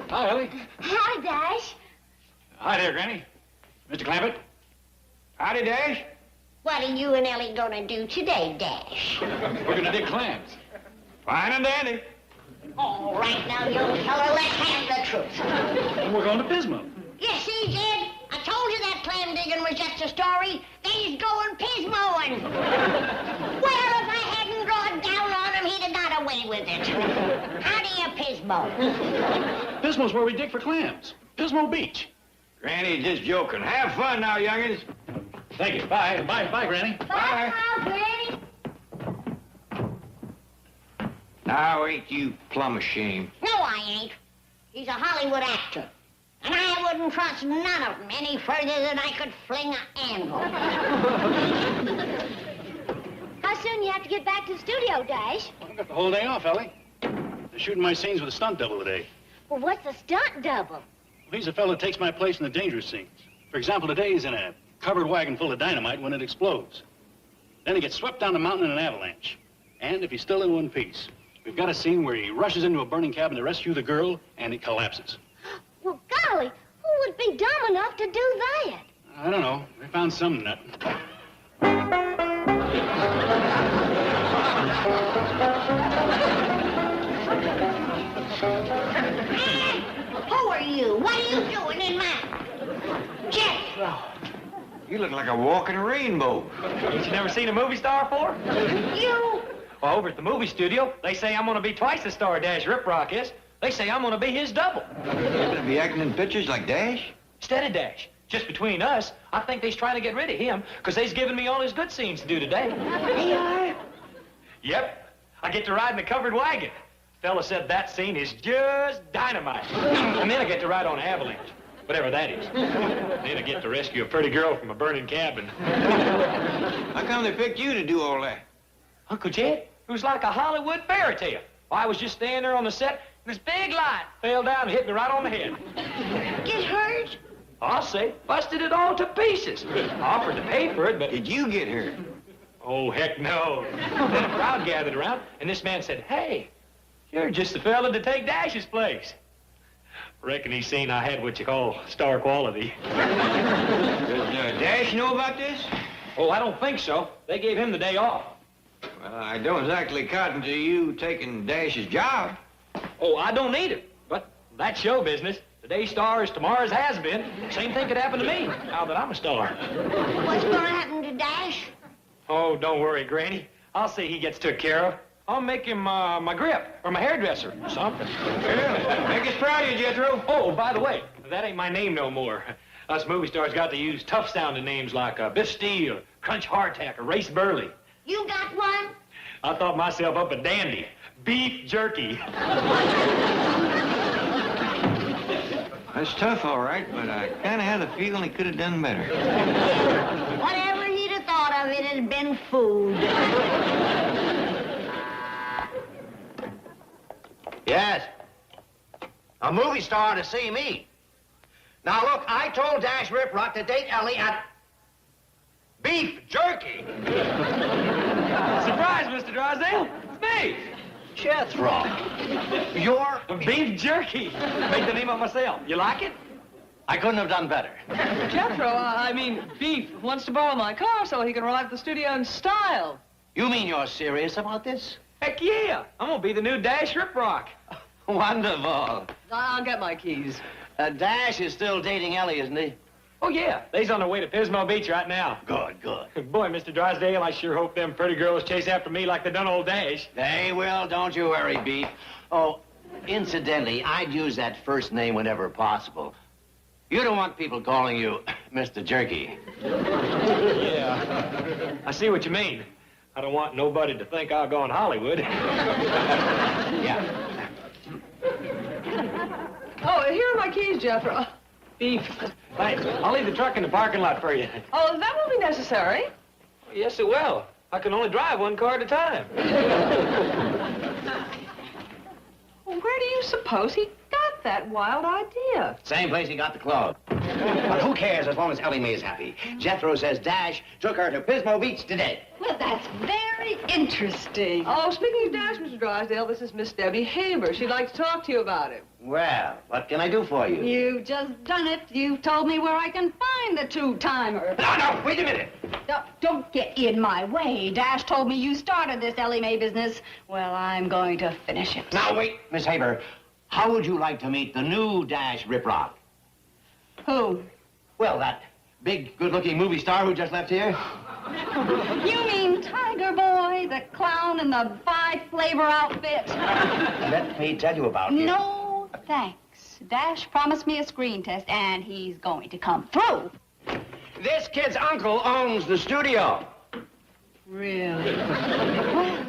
Hi, Ellie. Howdy, Dash. Hi there, Granny. Mr. Clampett. Howdy, Dash. What are you and Ellie gonna do today, Dash? We're gonna dig clams. Fine and dandy. All right, now, young fella, let's have the truth. And we're going to Pismo. You see, Jed, I told you that clam digging was just a story. They's going pismoing. Well, if I hadn't drawn down on him, he'd have got away with it. How do you pismo? Pismo's where we dig for clams. Pismo Beach. Granny, just joking. Have fun now, youngins. Thank you. Bye. Bye, Granny. Bye, Granny. Now, ain't you plumb ashamed? No, I ain't. He's a Hollywood actor. And I wouldn't trust none of them any further than I could fling an anvil. How soon you have to get back to the studio, Dash? I've got the whole day off, Ellie. They're shooting my scenes with a stunt double today. Well, what's a stunt double? Well, he's a fellow that takes my place in the dangerous scenes. For example, today he's in a covered wagon full of dynamite when it explodes. Then he gets swept down the mountain in an avalanche. And if he's still in one piece, we've got a scene where he rushes into a burning cabin to rescue the girl, and it collapses. Well, golly, who would be dumb enough to do that? I don't know. They found some nut. Who are you? What are you doing in my... Jethro. You look like a walking rainbow. Ain't you never seen a movie star before? You... Well, over at the movie studio, they say I'm going to be twice the star Dash Riprock is. They say I'm going to be his double. You're going to be acting in pictures like Dash? Instead of Dash, Just between us, I think they's trying to get rid of him because they's giving me all his good scenes to do today. They are? Yep. I get to ride in a covered wagon. Fella said that scene is just dynamite. And then I get to ride on an avalanche, whatever that is. Then I get to rescue a pretty girl from a burning cabin. How come they picked you to do all that? Uncle Jed, it was like a Hollywood fairy tale. I was just standing there on the set, and this big light fell down and hit me right on the head. Get hurt? I'll say, busted it all to pieces. I offered to pay for it, but... Did you get hurt? Oh, heck no. Then a crowd gathered around, and this man said, "Hey, you're just the fella to take Dash's place." Reckon he's seen I had what you call star quality. Does Dash know about this? Oh, I don't think so. They gave him the day off. Well, I don't exactly cotton to you taking Dash's job. Oh, I don't need it. But that's show business. Today's star is tomorrow's has-been. Same thing could happen to me, now that I'm a star. What's gonna happen to Dash? Oh, don't worry, Granny. I'll see he gets took care of. I'll make him my grip or my hairdresser or something. Well, make us proud of you, Jethro. Oh, by the way, that ain't my name no more. Us movie stars got to use tough-sounding names like Biff Steele, Crunch Hardtack, or Race Burley. You got one? I thought myself up a dandy. Beef jerky. That's tough, all right, but I kind of had a feeling he could have done better. Whatever he'd have thought of it had been food. Yes. A movie star to see me. Now, look, I told Dash Riprock to date Ellie at beef jerky. Surprise, Mr. Drysdale. It's me. Jethro. You're... Beef jerky. Made the name of myself. You like it? I couldn't have done better. Jethro, I mean, Beef wants to borrow my car so he can arrive at the studio in style. You mean you're serious about this? Heck yeah. I'm going to be the new Dash Riprock. Wonderful. I'll get my keys. Dash is still dating Ellie, isn't he? Oh, yeah. They's on their way to Pismo Beach right now. Good, good. Boy, Mr. Drysdale, I sure hope them pretty girls chase after me like they done old Dash. They will, don't you worry, Beef. Oh, incidentally, I'd use that first name whenever possible. You don't want people calling you Mr. Jerky. Yeah. I see what you mean. I don't want nobody to think I'll go in Hollywood. Yeah. Oh, here are my keys, Jethro. Beef. Thanks. I'll leave the truck in the parking lot for you. Oh, that won't be necessary. Yes, it will. I can only drive one car at a time. Well, where do you suppose he got that wild idea? Same place he got the clothes. But who cares as long as Ellie Mae is happy? Jethro says Dash took her to Pismo Beach today. Well, that's very interesting. Oh, speaking of Dash, Mr. Drysdale, this is Miss Debbie Haber. She'd like to talk to you about it. Well, what can I do for you? You've just done it. You've told me where I can find the two-timer. No, wait a minute. Don't get in my way. Dash told me you started this Ellie Mae business. Well, I'm going to finish it. Now, wait, Miss Haber. How would you like to meet the new Dash Riprock? Who? Well, that big, good-looking movie star who just left here. You mean Tiger Boy, the clown in the five-flavor outfit? Let me tell you about him. No, thanks. Dash promised me a screen test, and he's going to come through. This kid's uncle owns the studio. Really? Well,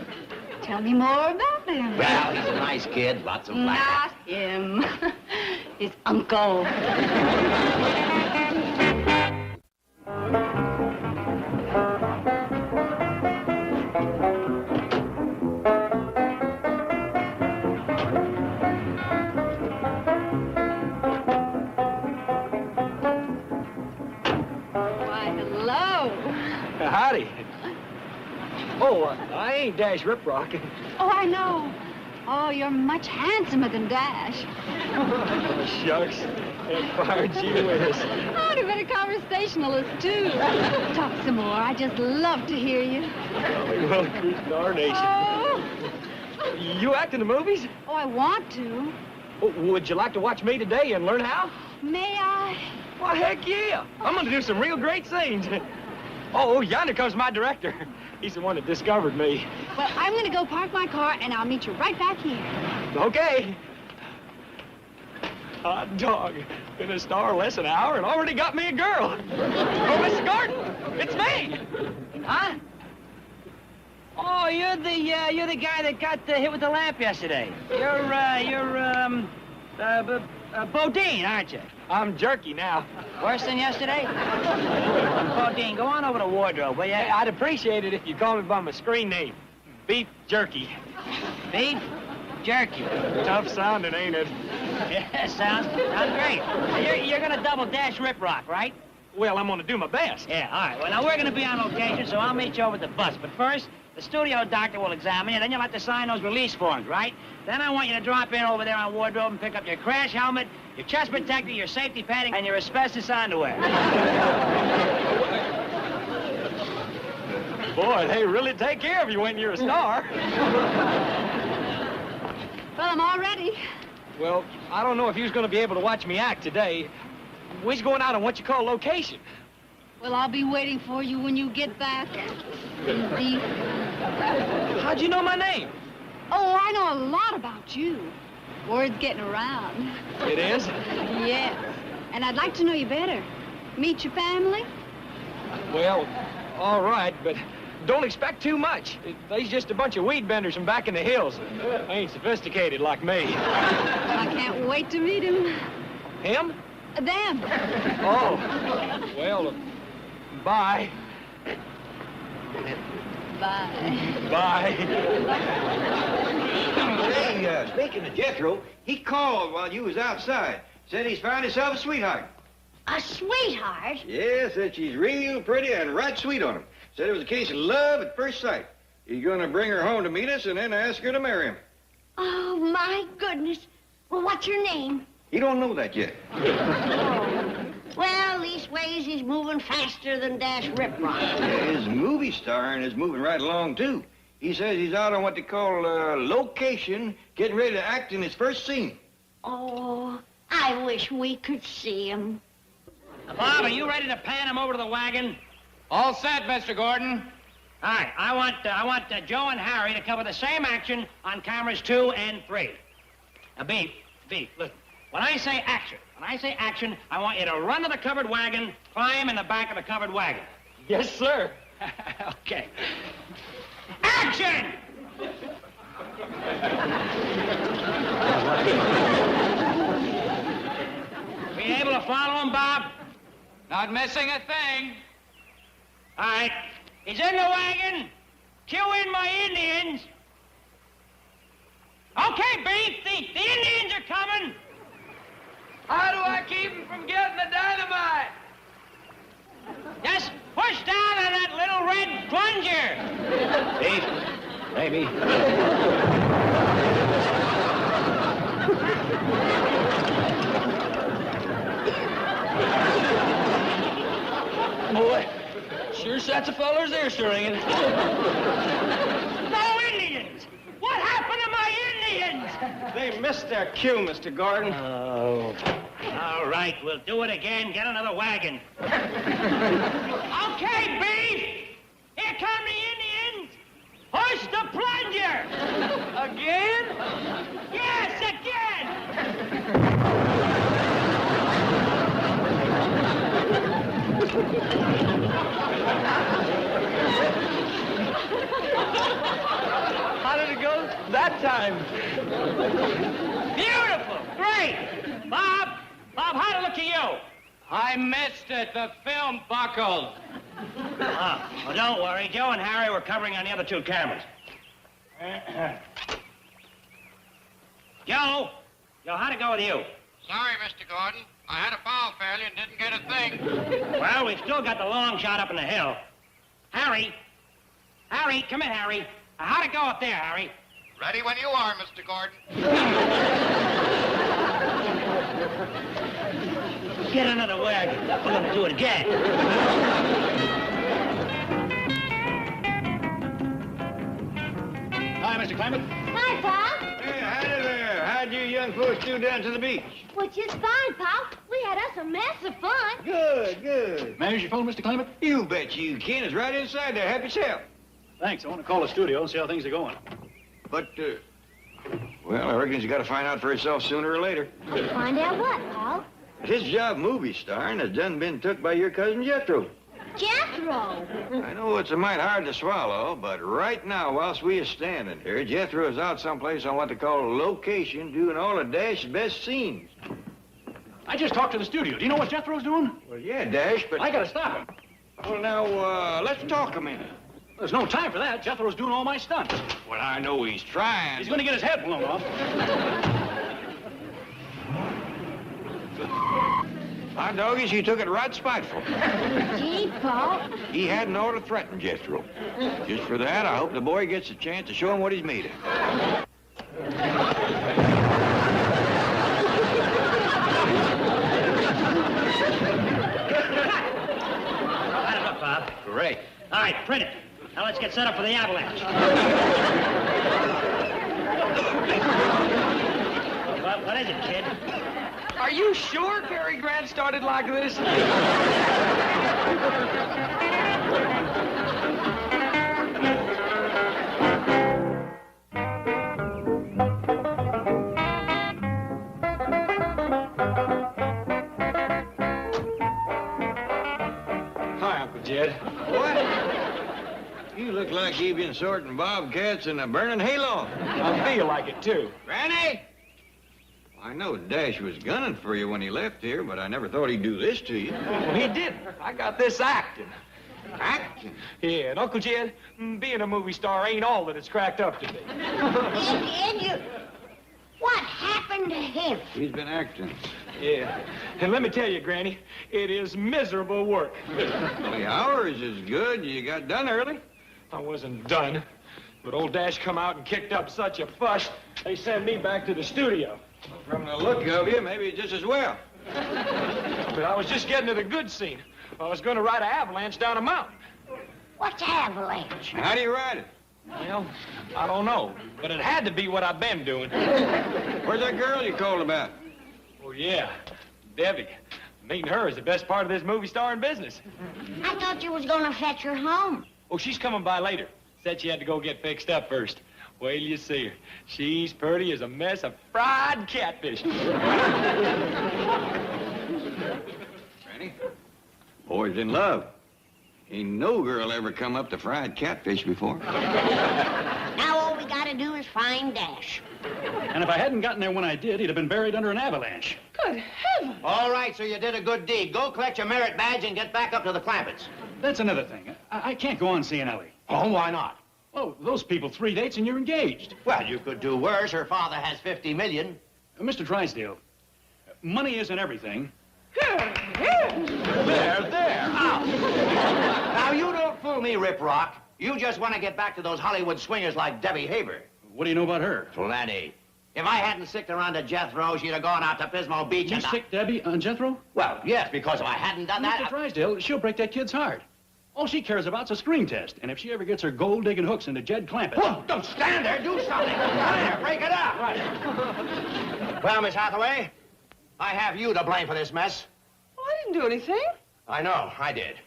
tell me more about him. Well, he's a nice kid, lots of black. Not him. His uncle. Howdy. Oh, I ain't Dash Riprock. Oh, I know. Oh, you're much handsomer than Dash. Oh, shucks. That fired you is. I'd have been a conversationalist, too. Talk some more. I just love to hear you. Well, darnation. Oh. You act in the movies? Oh, I want to. Oh, would you like to watch me today and learn how? May I? Why, heck yeah. I'm going to do some real great scenes. Oh, yonder comes my director. He's the one that discovered me. Well, I'm going to go park my car, and I'll meet you right back here. Okay. Hot dog. Been a star less than an hour and already got me a girl. Oh, Mr. Gordon, it's me. Huh? Oh, you're the guy that got hit with the lamp yesterday. You're Bodine, aren't you? I'm jerky now. Worse than yesterday? Bodine, go on over to wardrobe, will you? Hey, I'd appreciate it if you called me by my screen name. Beef Jerky. Beef Jerky. Tough sounding, ain't it? Yeah, sounds great. You're gonna double dash Rip Rock, right? Well, I'm gonna do my best. Yeah, all right. Well, now we're gonna be on location, so I'll meet you over at the bus. But first, the studio doctor will examine you, then you'll have to sign those release forms, right? Then I want you to drop in over there on wardrobe and pick up your crash helmet, your chest protector, your safety padding, and your asbestos underwear. Boy, they really take care of you when you're a star. Well, I'm all ready. Well, I don't know if you're going to be able to watch me act today. We're going out on what you call location. Well, I'll be waiting for you when you get back. Beef. How'd you know my name? Oh, I know a lot about you. Word's getting around. It is? Yes. And I'd like to know you better. Meet your family? Well, all right, but don't expect too much. They's just a bunch of weed benders from back in the hills. They ain't sophisticated like me. I can't wait to meet him. Him? Them. Oh. Well, bye. Bye. Bye. Hey, speaking of Jethro, he called while you was outside. Said he's found himself a sweetheart. A sweetheart? Yeah, said she's real pretty and right sweet on him. Said it was a case of love at first sight. He's gonna bring her home to meet us and then ask her to marry him. Oh, my goodness. Well, what's your name? He don't know that yet. Well, leastways, he's moving faster than Dash Rip Rock. His movie starring is moving right along, too. He says he's out on what they call location, getting ready to act in his first scene. Oh, I wish we could see him. Bob, are you ready to pan him over to the wagon? All set, Mr. Gordon. All right, I want Joe and Harry to cover the same action on cameras 2 and 3. Now, Beef, listen. When I say action, I want you to run to the covered wagon, climb in the back of the covered wagon. Yes, sir. Okay. Action! Were you able to follow him, Bob? Not missing a thing. All right. He's in the wagon. Cue in my Indians. Okay, Beef, the Indians are coming. How do I keep him from getting the dynamite? Just push down on that little red plunger. Beef, maybe. Boy, sure sets a feller's earstring. No Indians! What happened to my Indians? They missed their cue, Mr. Gordon. Oh. All right, we'll do it again. Get another wagon. Okay, Beef! Here come the Indians! Push the plunger! Again? Yes, again! How did it go that time? Beautiful! Great! Bob, how'd it look to you? I missed it. The film buckled. Oh, well, don't worry. Joe and Harry were covering on the other 2 cameras. Joe, how'd it go with you? Sorry, Mr. Gordon. I had a foul failure and didn't get a thing. Well, we've still got the long shot up in the hill. Harry, come in, Harry. How'd it go up there, Harry? Ready when you are, Mr. Gordon. Get another wagon. We're gonna do it again. Hi, Mr. Clement. Hi, Pop. Hey, howdy there. How'd you young folks do down to the beach? Well, just fine, Pop. We had us a mess of fun. Good, good. May I use your phone, Mr. Clement? You bet you can. It's right inside there. Help yourself. Thanks. I want to call the studio and see how things are going. But, Well, I reckon he's got to find out for himself sooner or later. Find out what, Paul? His job movie starring has done been took by your cousin Jethro. Jethro! I know it's a mite hard to swallow, but right now, whilst we are standing here, Jethro is out someplace on what they call location, doing all of Dash's best scenes. I just talked to the studio. Do you know what Jethro's doing? Well, yeah, Dash, but... I gotta stop him. Well, now, let's talk a minute. There's no time for that. Jethro's doing all my stunts. Well, I know he's trying. He's gonna get his head blown off. My doggies, he took it right spiteful. Gee, Paul. He hadn't ought to threaten Jethro. Just for that, I hope the boy gets a chance to show him what he's made of. Bob. Great. All right, print it. Now let's get set up for the avalanche. What is it, kid? Are you sure Cary Grant started like this? Hi, Uncle Jed. What? You look like you've been sorting bobcats in a burning hayloft. I feel like it, too. Granny! I know Dash was gunning for you when he left here, but I never thought he'd do this to you. Well, he didn't. I got this acting. Acting? Yeah, and Uncle Jed, being a movie star ain't all that it's cracked up to be. And you... What happened to him? He's been acting. Yeah. And let me tell you, Granny, it is miserable work. Well, the hours is good. You got done early. I wasn't done, but old Dash come out and kicked up such a fuss, they sent me back to the studio. From the look of you, maybe just as well. But I was just getting to the good scene. I was going to ride an avalanche down a mountain. What's avalanche? How do you ride it? Well, I don't know, but it had to be what I've been doing. Where's that girl you called about? Oh, yeah, Debbie. Meeting her is the best part of this movie starring business. I thought you was gonna fetch her home. Oh, she's coming by later. Said she had to go get fixed up first. Wait till you see her. She's pretty as a mess of fried catfish. Granny? Boy's in love. Ain't no girl ever come up to fried catfish before. Now all we gotta do is find Dash. And if I hadn't gotten there when I did, he'd have been buried under an avalanche. Good heavens! All right, so you did a good deed. Go collect your merit badge and get back up to the Clampetts. That's another thing. I can't go on seeing Ellie. Oh, why not? Oh, those people, 3 dates and you're engaged. Well, you could do worse. Her father has 50 million. Mr. Drysdale, money isn't everything. There. Now, you don't fool me, Rip Rock. You just want to get back to those Hollywood swingers like Debbie Haber. What do you know about her? Plenty. If I hadn't sticked around to Jethro, she'd have gone out to Pismo Beach You and... sick Debbie on Jethro? Well, yes, because if I hadn't done that... Mr. Drysdale, she'll break that kid's heart. All she cares about is a screen test. And if she ever gets her gold-digging hooks into Jed Clampett... Well, don't stand there. Do something. Come here. Break it up. Right. Well, Miss Hathaway, I have you to blame for this mess. Well, I didn't do anything. I know, I did.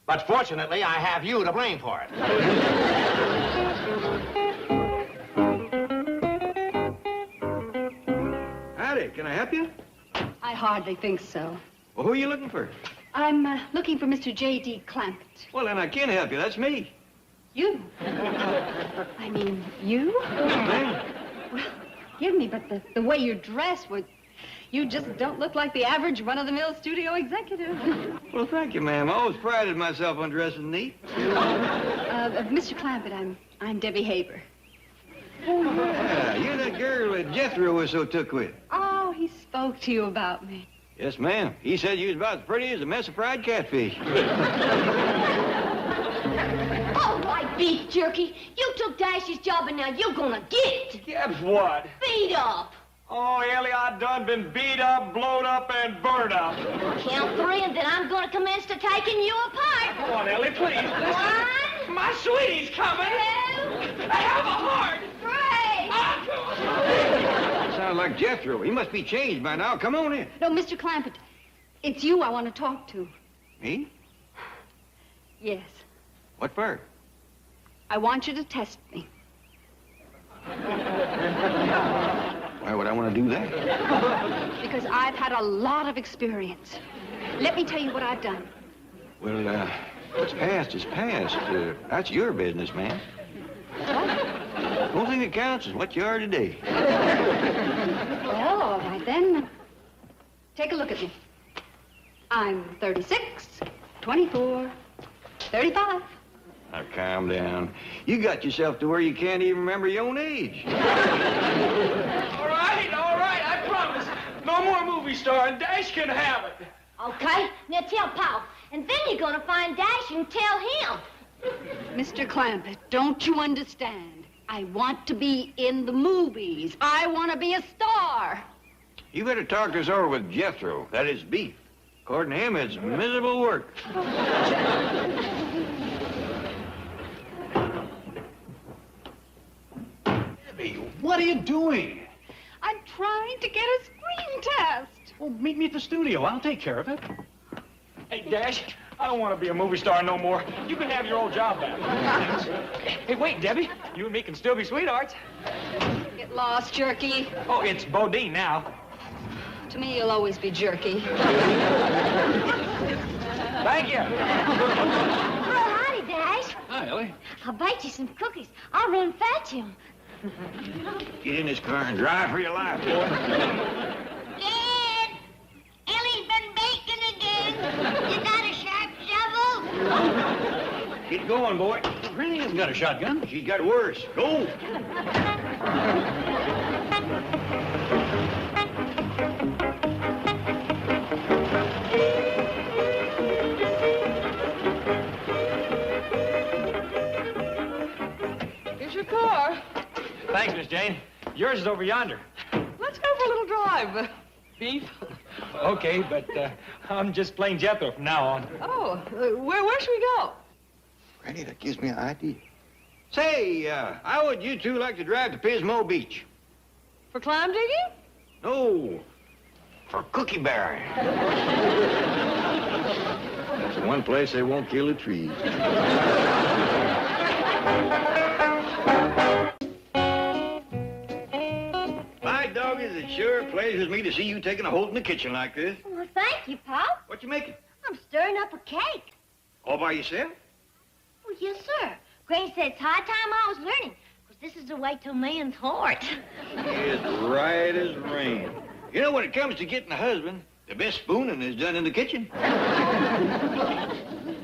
But fortunately, I have you to blame for it. Howdy, can I help you? I hardly think so. Well, who are you looking for? I'm looking for Mr. J.D. Clampett. Well, then I can help you. That's me. You? I mean, you? Well, forgive me, but the way you're dressed, you just don't look like the average run-of-the-mill studio executive. Well, thank you, ma'am. I always prided myself on dressing neat. Mr. Clampett, I'm Debbie Haber. Oh, yeah. You're that girl that Jethro was so took with. Oh, he spoke to you about me. Yes, ma'am. He said you was about as pretty as a mess of fried catfish. All right, beef jerky. You took Dash's job and now you're gonna get it. Guess what? Beat up. Oh, Ellie, I done been beat up, blowed up, and burned up. Count 3 and then I'm gonna commence to taking you apart. Come on, Ellie, please. 1, My sweetie's coming. 2, I have a heart. 3. Sounds like Jethro. He must be changed by now. Come on in. No, Mr. Clampett, it's you I want to talk to. Me? Yes. What for? I want you to test me. Why would I want to do that? Because I've had a lot of experience. Let me tell you what I've done. Well, what's past is past. That's your business, man. The only thing that counts is what you are today. Well, all right then. Take a look at me. I'm 36, 24, 35. Now, calm down. You got yourself to where you can't even remember your own age. All right, I promise. No more movie star, and Dash can have it. Okay, now tell Paul. And then you're gonna find Dash and tell him. Mr. Clampett, don't you understand? I want to be in the movies. I want to be a star. You better talk this over with Jethro. That is beef. According to him, it's miserable work. Debbie, what are you doing? I'm trying to get a screen test. Well, meet me at the studio. I'll take care of it. Hey, Dash, I don't want to be a movie star no more. You can have your old job back. Hey, wait, Debbie. You and me can still be sweethearts. Get lost, jerky. Oh, it's Bodine now. To me, you'll always be jerky. Thank you. Well, howdy, Dash. Hi, Ellie. I'll bake you some cookies. I'll run fetch him. Get in this car and drive for your life, boy. Dad, Ellie's been baking again. You got a sharp shovel? Get going, boy. Granny hasn't got a shotgun. She's got worse. Go. Here's your car. Thanks, Miss Jane. Yours is over yonder. Let's go for a little drive. Beef? Okay, but I'm just plain Jethro from now on. Oh, where should we go? Granny, that gives me an idea. Say, how would you two like to drive to Pismo Beach? For clam digging? No, for cookie bearing. That's the one place they won't kill the trees. My doggies, it sure pleasures me to see you taking a hold in the kitchen like this. Well, thank you, Paul. What you making? I'm stirring up a cake. All by yourself? Well, yes, sir. Granny said it's high time I was learning, because this is the way to a man's heart. It's right as rain. You know, when it comes to getting a husband, the best spooning is done in the kitchen.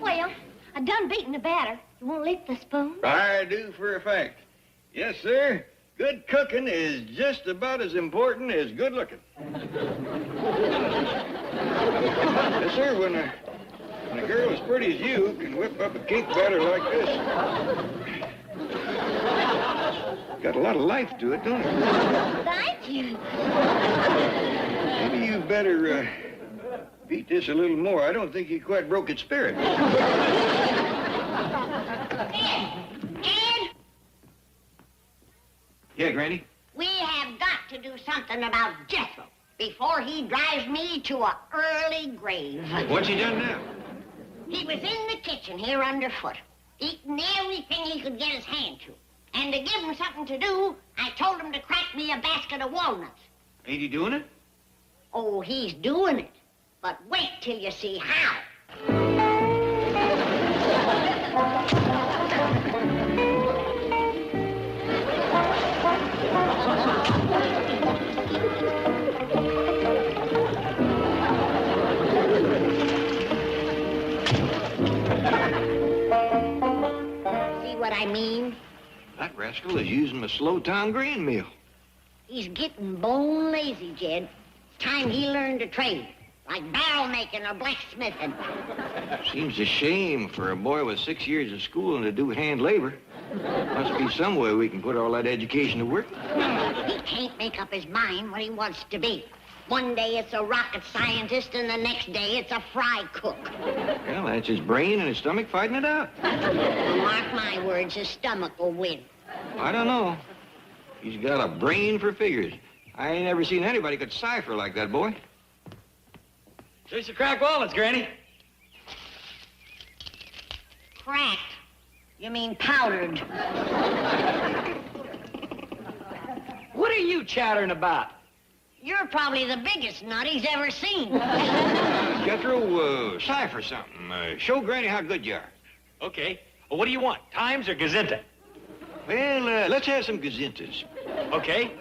Well, I done beating the batter. You won't lick the spoon? I do for a fact. Yes, sir. Good cooking is just about as important as good looking. Yes, sir. When a girl as pretty as you can whip up a cake batter like this, got a lot of life to it, don't it? Thank you. Maybe you better beat this a little more. I don't think he quite broke its spirit. Ed, Yeah, Granny? we have got to do something about Jethro before he drives me to a early grave. What's he done now? He was in the kitchen here underfoot, eating everything he could get his hand to. And to give him something to do, I told him to crack me a basket of walnuts. Ain't he doing it? Oh, he's doing it. But wait till you see how. See what I mean? That rascal is using my slow-town grain mill. He's getting bone lazy, Jed. It's time he learned to trade, like barrel making or blacksmithing. Seems a shame for a boy with 6 years of schooling to do hand labor. Must be some way we can put all that education to work. He can't make up his mind what he wants to be. One day it's a rocket scientist, and the next day it's a fry cook. Well, that's his brain and his stomach fighting it out. Mark my words, his stomach will win. I don't know. He's got a brain for figures. I ain't ever seen anybody could cipher like that boy. Chase the cracked walnuts, Granny. Cracked. You mean powdered. What are you chattering about? You're probably the biggest nut he's ever seen. Jethro, cipher something. Show Granny how good you are. Okay. Well, what do you want, Times or Gazinta? Well, let's have some gazintas. Okay.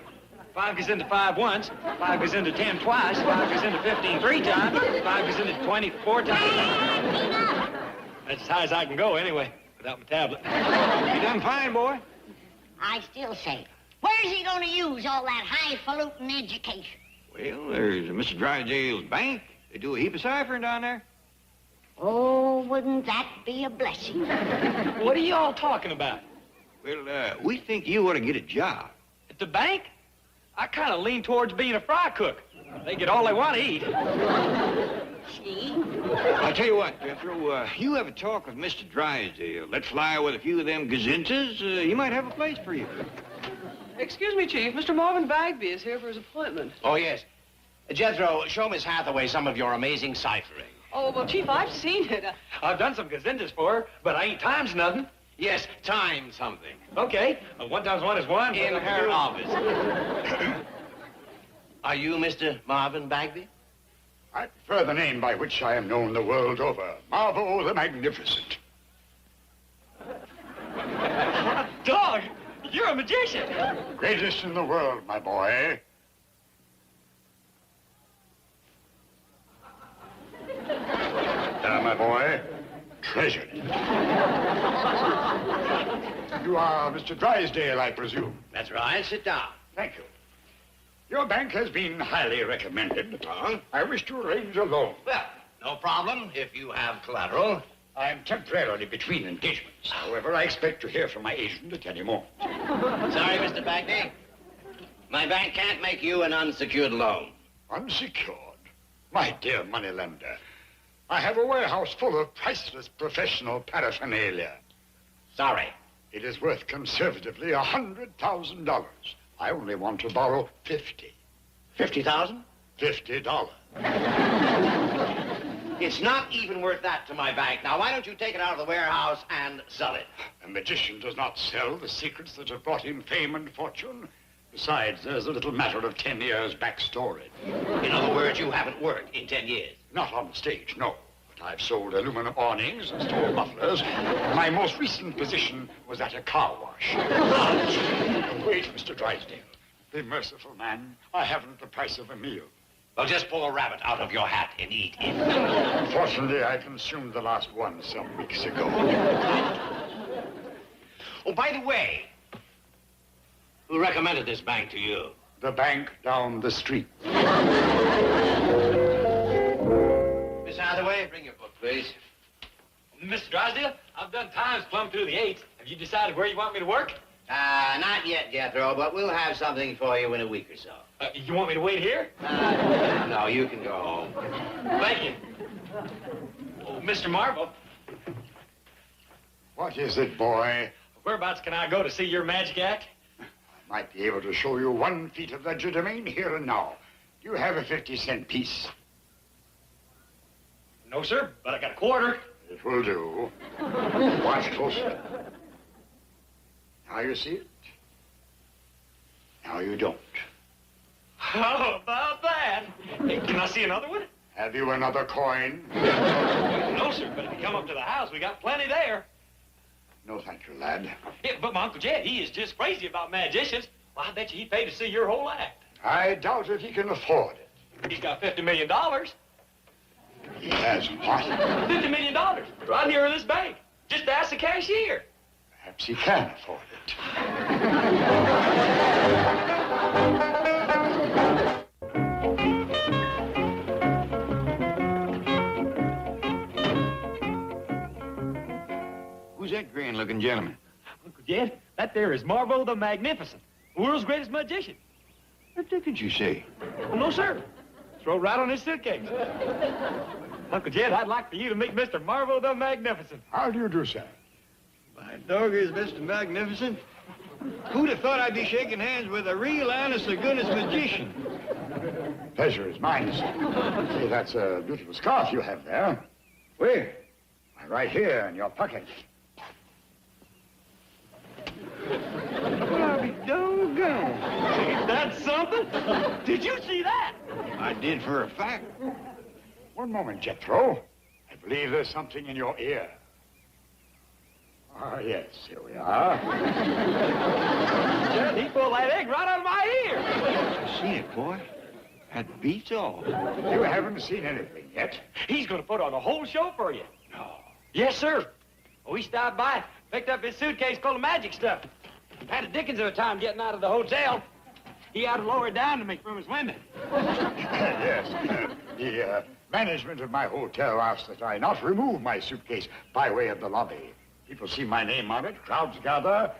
5 goes into 5 once, 5 goes into 10 twice, 5 goes into 15 3 times, 5 goes into 24 times. That's as high as I can go anyway, without my tablet. You done fine, boy. I still say, where's he going to use all that highfalutin education? Well, there's Mr. Drysdale's bank. They do a heap of ciphering down there. Oh, wouldn't that be a blessing? What are you all talking about? Well, we think you ought to get a job. At the bank? I kind of lean towards being a fry cook. They get all they want to eat. See? I'll tell you what, Jethro, you have a talk with Mr. Drysdale. Let's fly with a few of them gazintas. He might have a place for you. Excuse me, Chief. Mr. Marvin Bagby is here for his appointment. Oh, yes. Jethro, show Miss Hathaway some of your amazing ciphering. Oh, well, Chief, I've seen it. I've done some gazintas for her, but I ain't times nothing. Yes, time something. Okay. 1 times 1 is 1. In her office. Are you Mr. Marvin Bagby? I prefer the name by which I am known the world over. Marvo the Magnificent. Dog, you're a magician. Greatest in the world, my boy. My boy, treasured. You are Mr. Drysdale, I presume. That's right. Sit down. Thank you. Your bank has been highly recommended. I wish to arrange a loan. Well, no problem if you have collateral. I am temporarily between engagements. However, I expect to hear from my agent at any moment. Sorry, Mr. Bagby. My bank can't make you an unsecured loan. Unsecured? My dear moneylender, I have a warehouse full of priceless professional paraphernalia. Sorry. It is worth conservatively $100,000. I only want to borrow 50. 50,000? $50. It's not even worth that to my bank. Now, why don't you take it out of the warehouse and sell it? A magician does not sell the secrets that have brought him fame and fortune. Besides, there's a little matter of 10 years backstory. In other words, you haven't worked in 10 years. Not on the stage, no. But I've sold aluminum awnings and stole mufflers. My most recent position was at a car wash. Wait, Mr. Drysdale. Be merciful, man. I haven't the price of a meal. Well, just pull a rabbit out of your hat and eat it. Fortunately, I consumed the last one some weeks ago. Oh, by the way, who recommended this bank to you? The bank down the street. Miss Hathaway, bring your book, please. Mr. Drysdale, I've done times plumb through the 8s. Have you decided where you want me to work? Not yet, Jethro, but we'll have something for you in a week or so. You want me to wait here? No, you can go home. Thank you. Oh, Mr. Marvel. What is it, boy? Whereabouts can I go to see your magic act? I might be able to show you 1 feat of legerdemain here and now. You have a 50-cent piece. No, sir, but I got a quarter. It will do. Watch closely. Now you see it. Now you don't. How about that? Hey, can I see another one? Have you another coin? No, sir, but if you come up to the house, we got plenty there. No, thank you, lad. Yeah, but my Uncle Jed, he is just crazy about magicians. Well, I bet you he'd pay to see your whole act. I doubt if he can afford it. He's got $50 million. He has what? $50 million, right here in this bank. Just ask the cashier. Perhaps he can afford it. Who's that grand-looking gentleman? Uncle Jed, that there is Marvo the Magnificent, the world's greatest magician. What did you say? Well, no, sir. Throw right on his suitcase. Uncle Jed, I'd like for you to meet Mr. Marvo the Magnificent. How do you do, sir? My dog is Mr. Magnificent. Who'd have thought I'd be shaking hands with a real honest-to-goodness magician? Pleasure is mine, sir. See, that's a beautiful scarf you have there. Where? Why, right here in your pocket. Well, I'll be doggone. Ain't that Did you see that? I did for a fact. One moment, Jethro. I believe there's something in your ear. Ah, yes, here we are. Jed, he pulled that egg right out of my ear. I see it, boy. That beats all. You haven't seen anything yet. He's going to put on a whole show for you. No. Yes, sir. We stopped by, picked up his suitcase full of magic stuff. Had a dickens of a time getting out of the hotel. He had to lower it down to me from his window. Yes. The management of my hotel asked that I not remove my suitcase by way of the lobby. People see my name on it, crowds gather,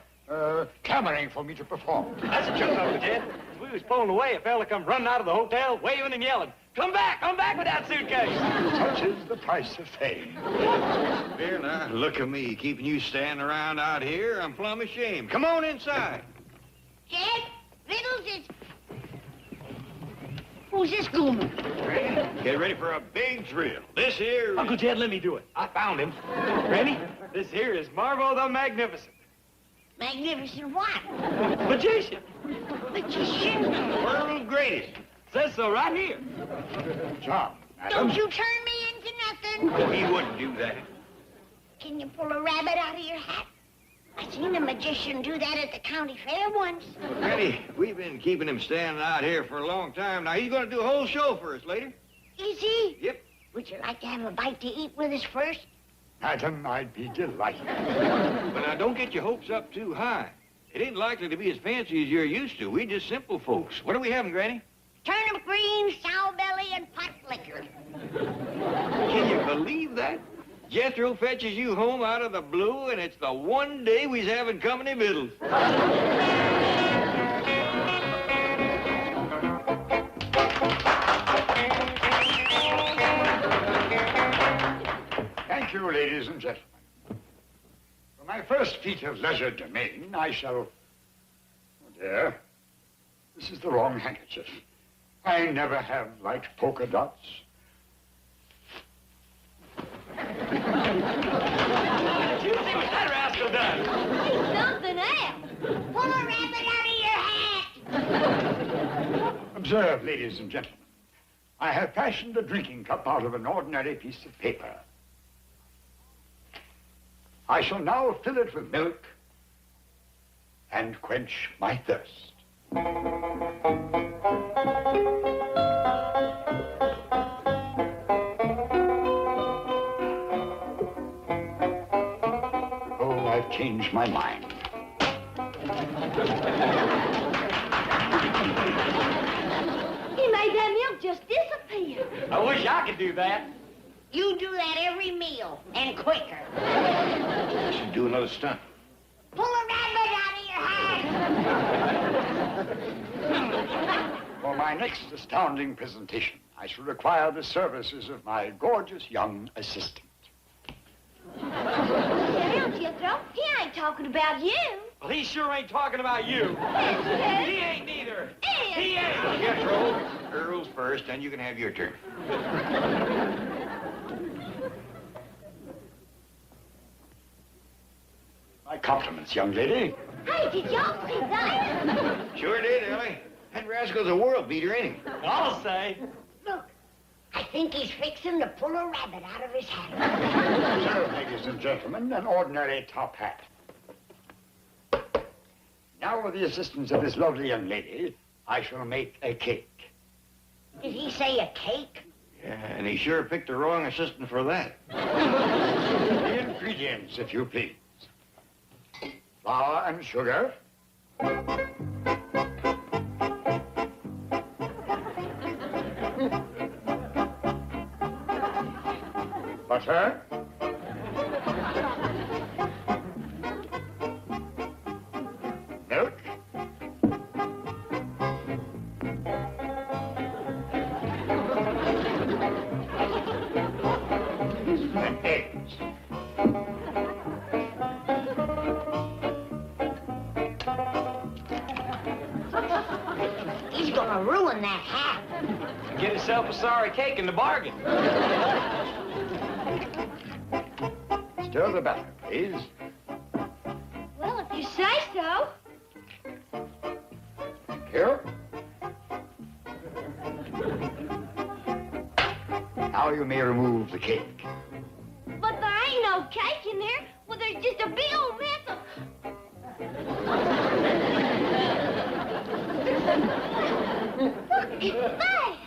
clamoring for me to perform. That's the truth of it, Jed. As we was pulling away, a fella come running out of the hotel, waving and yelling, come back with that suitcase. Such is the price of fame. Here now, look at me, keeping you standing around out here. I'm plumb ashamed. Come on inside. Jed, Riddles is... Who's this goomer? Get ready for a big thrill. This here... Uncle Jed, let me do it. I found him. Ready? This here is Marvo the Magnificent. Magnificent what? Magician. Magician? World's greatest. Says so right here. John, madam. Don't you turn me into nothing. Oh, he wouldn't do that. Can you pull a rabbit out of your hat? I seen a magician do that at the county fair once. Granny, we've been keeping him standing out here for a long time. Now, he's going to do a whole show for us later. Is he? Yep. Would you like to have a bite to eat with us first? Madam, I'd be delighted. But now, don't get your hopes up too high. It ain't likely to be as fancy as you're used to. We just simple folks. What are we having, Granny? Turnip greens, sow belly, and pot liquor. Can you believe that? Jethro fetches you home out of the blue, and it's the one day we's having company victuals. Thank you, ladies and gentlemen. For my first feat of leisure domain, I shall... Oh, dear. This is the wrong handkerchief. I never have liked polka dots. Did you see what that rascal done? He's something else. Pull a rabbit out of your hat. Observe, ladies and gentlemen. I have fashioned a drinking cup out of an ordinary piece of paper. I shall now fill it with milk and quench my thirst. Oh, I've changed my mind. He made that milk just disappear. I wish I could do that. You do that every meal, and quicker. I should do another stunt. Pull a rabbit out of your hat. For my next astounding presentation, I shall require the services of my gorgeous young assistant. Hell, Jethro, he ain't talking about you. Well, he sure ain't talking about you. Yes, He ain't neither. Yes. He ain't. Jethro, Earl's first, and you can have your turn. My compliments, young lady. Hey, did y'all see that? Sure did, Ellie. That rascal's a world beater, ain't he? I'll say. Look, I think he's fixing to pull a rabbit out of his hat. So, ladies and gentlemen, an ordinary top hat. Now, with the assistance of this lovely young lady, I shall make a cake. Did he say a cake? Yeah, and he sure picked the wrong assistant for that. The ingredients, if you please. Flour and sugar. Butter. Milk. And eggs. He's gonna ruin that hat. Get himself a sorry cake in the bargain. Stir the batter, please. Well, if you say so. Here. Now you may remove the cake. But there ain't no cake in there. Well, there's just a big old mess of... Look at that!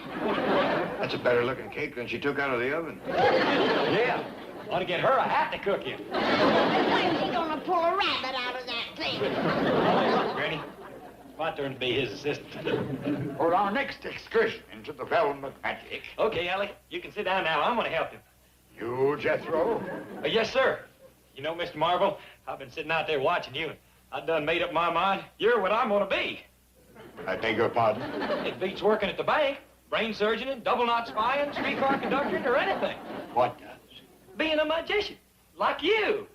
That's a better looking cake than she took out of the oven. Yeah. Ought to get her a hat to cook in. When's he gonna pull a rabbit out of that thing? Granny, it's my turn to be his assistant. For our next excursion into the realm of magic. Okay, Ellie, you can sit down now. I'm going to help him. You, Jethro? Yes, sir. You know, Mr. Marvel, I've been sitting out there watching you, and I done made up my mind. You're what I'm going to be. I beg your pardon? It beats working at the bank, brain surgeon, double knot spying, streetcar conducting, or anything. What does? Being a magician, like you.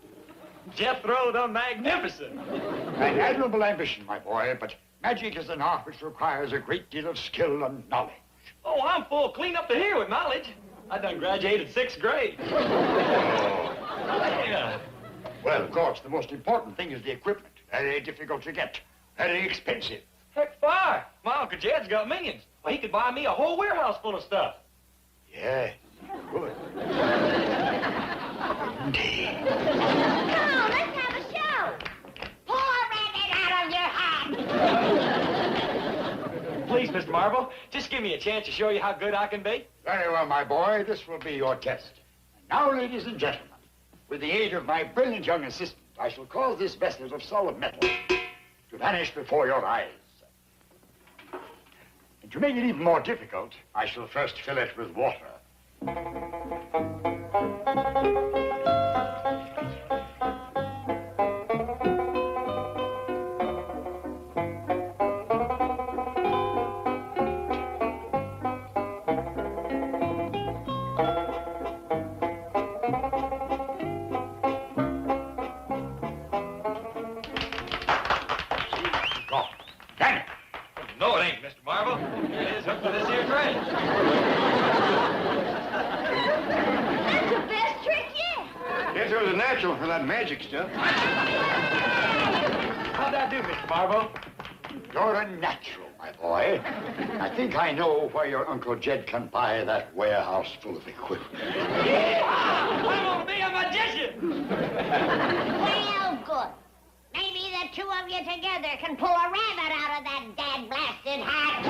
Jethro the Magnificent. An admirable ambition, my boy, but magic is an art which requires a great deal of skill and knowledge. Oh, I'm full clean up to here with knowledge. I done graduated 6th grade. Yeah. Well, of course, the most important thing is the equipment. Very difficult to get. Very expensive. Heck, fire. My Uncle Jed's got millions. Well, he could buy me a whole warehouse full of stuff. Yes. Good. Indeed. Come on, let's have a show. Pull a rabbit out of your hat! Please, Mr. Marvel, just give me a chance to show you how good I can be. Very well, my boy. This will be your test. And now, ladies and gentlemen, with the aid of my brilliant young assistant, I shall cause this vessel of solid metal to vanish before your eyes. And to make it even more difficult, I shall first fill it with water. No, it ain't, Mr. Marvel. It is hooked to this here train. That's the best trick yet. Guess it was a natural for that magic stuff. How'd I do, Mr. Marvel? You're a natural, my boy. I think I know where your Uncle Jed can buy that warehouse full of equipment. Yeah! I'm gonna be a magician! Well, good. Maybe the two of you together can pull a rabbit out of that dad-blasted hat.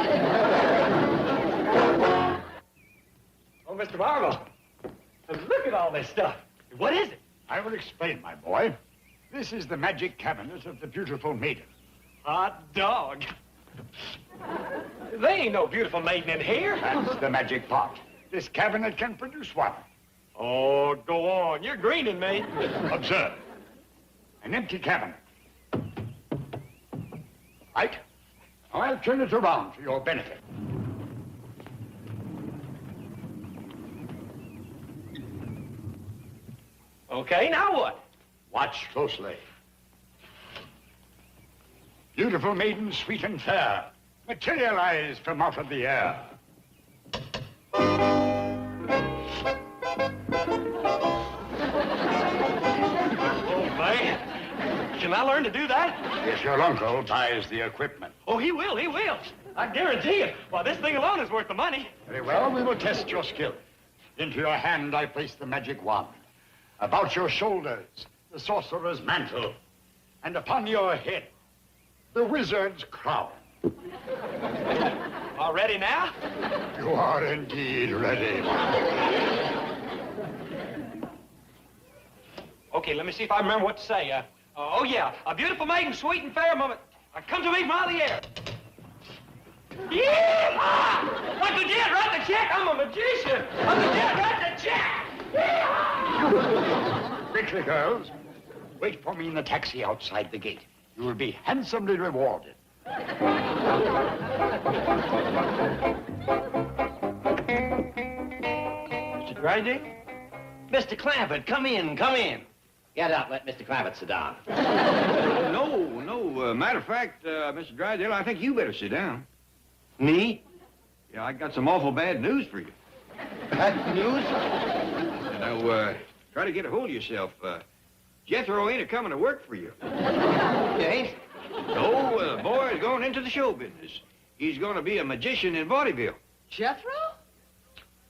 Oh, Mr. Marvel, look at all this stuff. What is it? I will explain, my boy. This is the magic cabinet of the beautiful maiden. Hot dog. There ain't no beautiful maiden in here. That's the magic pot. This cabinet can produce one. Oh, go on. You're greening me. Observe. An empty cabinet. Right? Now I'll turn it around for your benefit. Okay, now what? Watch closely. Beautiful maiden, sweet and fair, materialize from out of the air. Oh, man. Can I learn to do that? Yes, your uncle buys the equipment. Oh, he will, he will. I guarantee it. Well, this thing alone is worth the money. Very well, we will test your skill. Into your hand I place the magic wand. About your shoulders, the sorcerer's mantle. And upon your head, the wizard's crown. All ready now? You are indeed ready. Okay, let me see if I remember what to say. Oh, yeah. A beautiful maiden, sweet and fair moment. Come to me from out of the air. Yeah! Uncle Jed, write the check. I'm a magician. Uncle Jed, write the check. Yeah! Quickly, girls. Wait for me in the taxi outside the gate. You will be handsomely rewarded. Mr. Grady? Mr. Clampett, come in, come in. Get up, let Mr. Clampett sit down. No. Matter of fact, Mr. Drysdale, I think you better sit down. Me? Yeah, I got some awful bad news for you. Bad news? Now, try to get a hold of yourself. Jethro ain't a-coming to work for you. You ain't? No, the boy is going into the show business. He's going to be a magician in vaudeville. Jethro?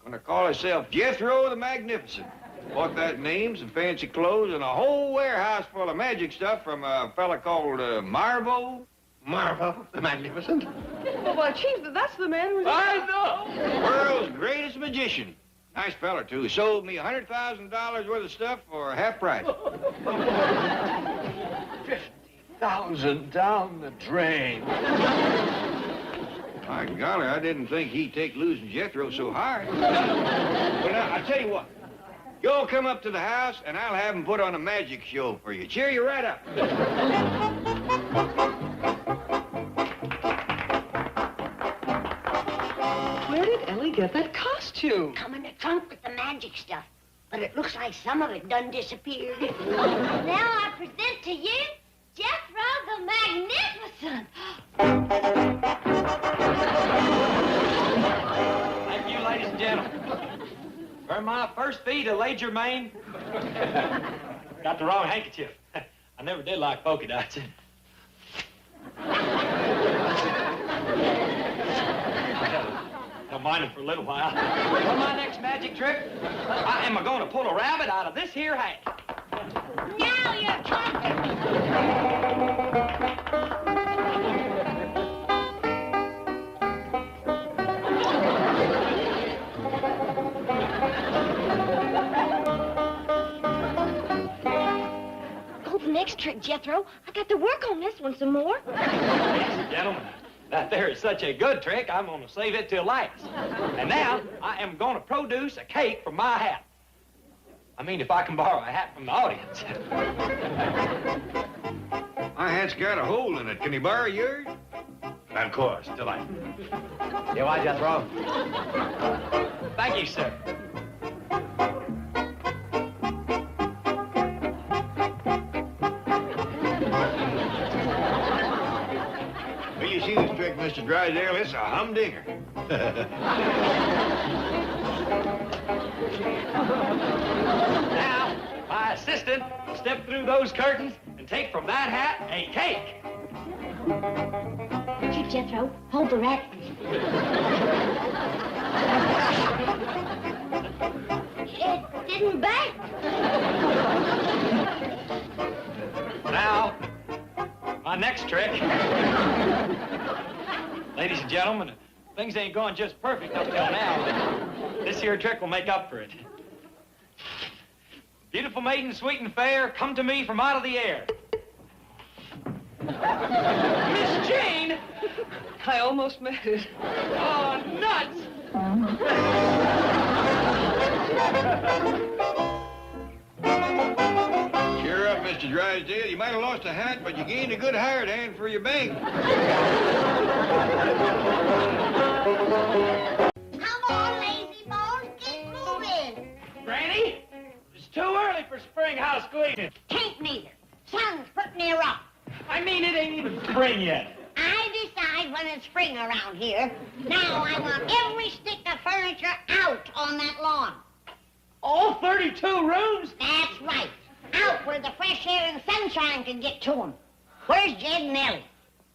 Gonna call herself Jethro the Magnificent. Bought that name, some fancy clothes, and a whole warehouse full of magic stuff from a fella called Marvo. Marvo the Magnificent? Oh, why, Chief, that's the man who's... I know! World's greatest magician. Nice fella, too. He sold me $100,000 worth of stuff for half price. 50,000 down the drain. My golly, I didn't think he'd take losing Jethro so hard. Well, now, I'll tell you what. You all come up to the house, and I'll have him put on a magic show for you. Cheer you right up. Where did Ellie get that costume? Come in the trunk with the magic stuff. But it looks like some of it done disappeared. Now I present to you Jethro the Magnificent. Thank you, ladies and gentlemen. For my first feed of La Germaine. Got the wrong handkerchief. I never did like polka dots. Don't mind them for a little while. For my next magic trick, I am going to pull a rabbit out of this here hat. Now you're talking. Next trick, Jethro. I got to work on this one some more. Ladies and gentlemen, that there is such a good trick, I'm going to save it till last. And now, I am going to produce a cake from my hat. I mean, if I can borrow a hat from the audience. My hat's got a hole in it. Can you borrow yours? Of course, delighted. Here, why, Jethro? Thank you, sir. Well, you see this trick, Mr. Drysdale? It's a humdinger. Now, my assistant will step through those curtains and take from that hat a cake. Here, Jethro, hold the rat. It didn't bake. Now, my next trick. Ladies and gentlemen, things ain't going just perfect up till now. This here trick will make up for it. Beautiful maiden, sweet and fair, come to me from out of the air. Miss Jane! I almost made it. Oh, nuts! Cheer up, Mr. Drysdale. You might have lost a hat, but you gained a good hired hand for your bank. Come on, lazy bones, get moving. Granny, it's too early for spring house cleaning. Can't neither. Sun's putting me rough. I mean, it ain't even spring yet. I decide when it's spring around here. Now I want every stick of furniture out on that lawn. All 32 rooms? That's right. Out where the fresh air and sunshine can get to them. Where's Jed and Ellie?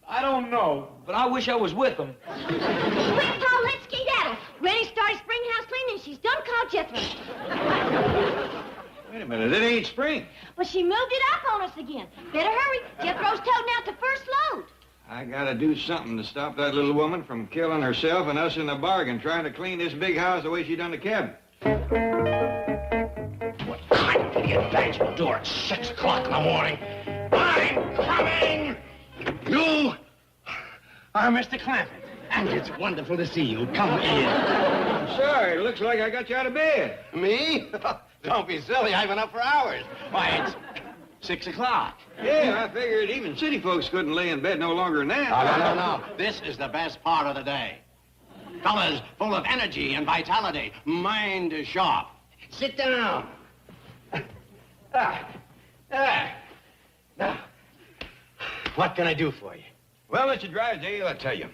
I don't know, but I wish I was with them. Quick, Paul, let's skedaddle. Granny started spring house cleaning. She's done called Jethro. Wait a minute, it ain't spring. But she moved it up on us again. Better hurry. Jethro's toting out the first load. I gotta do something to stop that little woman from killing herself and us in the bargain, trying to clean this big house the way she done the cabin. What kind of idiot bangs the door at 6 o'clock in the morning? I'm coming! You are Mr. Clampett, and it's wonderful to see you. Come in. I'm sorry, it looks like I got you out of bed. Me? Don't be silly. I've been up for hours. Why, it's 6 o'clock. Yeah, I figured even city folks couldn't lay in bed no longer than that. No. This is the best part of the day. Fellas full of energy and vitality. Mind sharp. Sit down. Now, what can I do for you? Well, Mr. Drysdale, I tell you.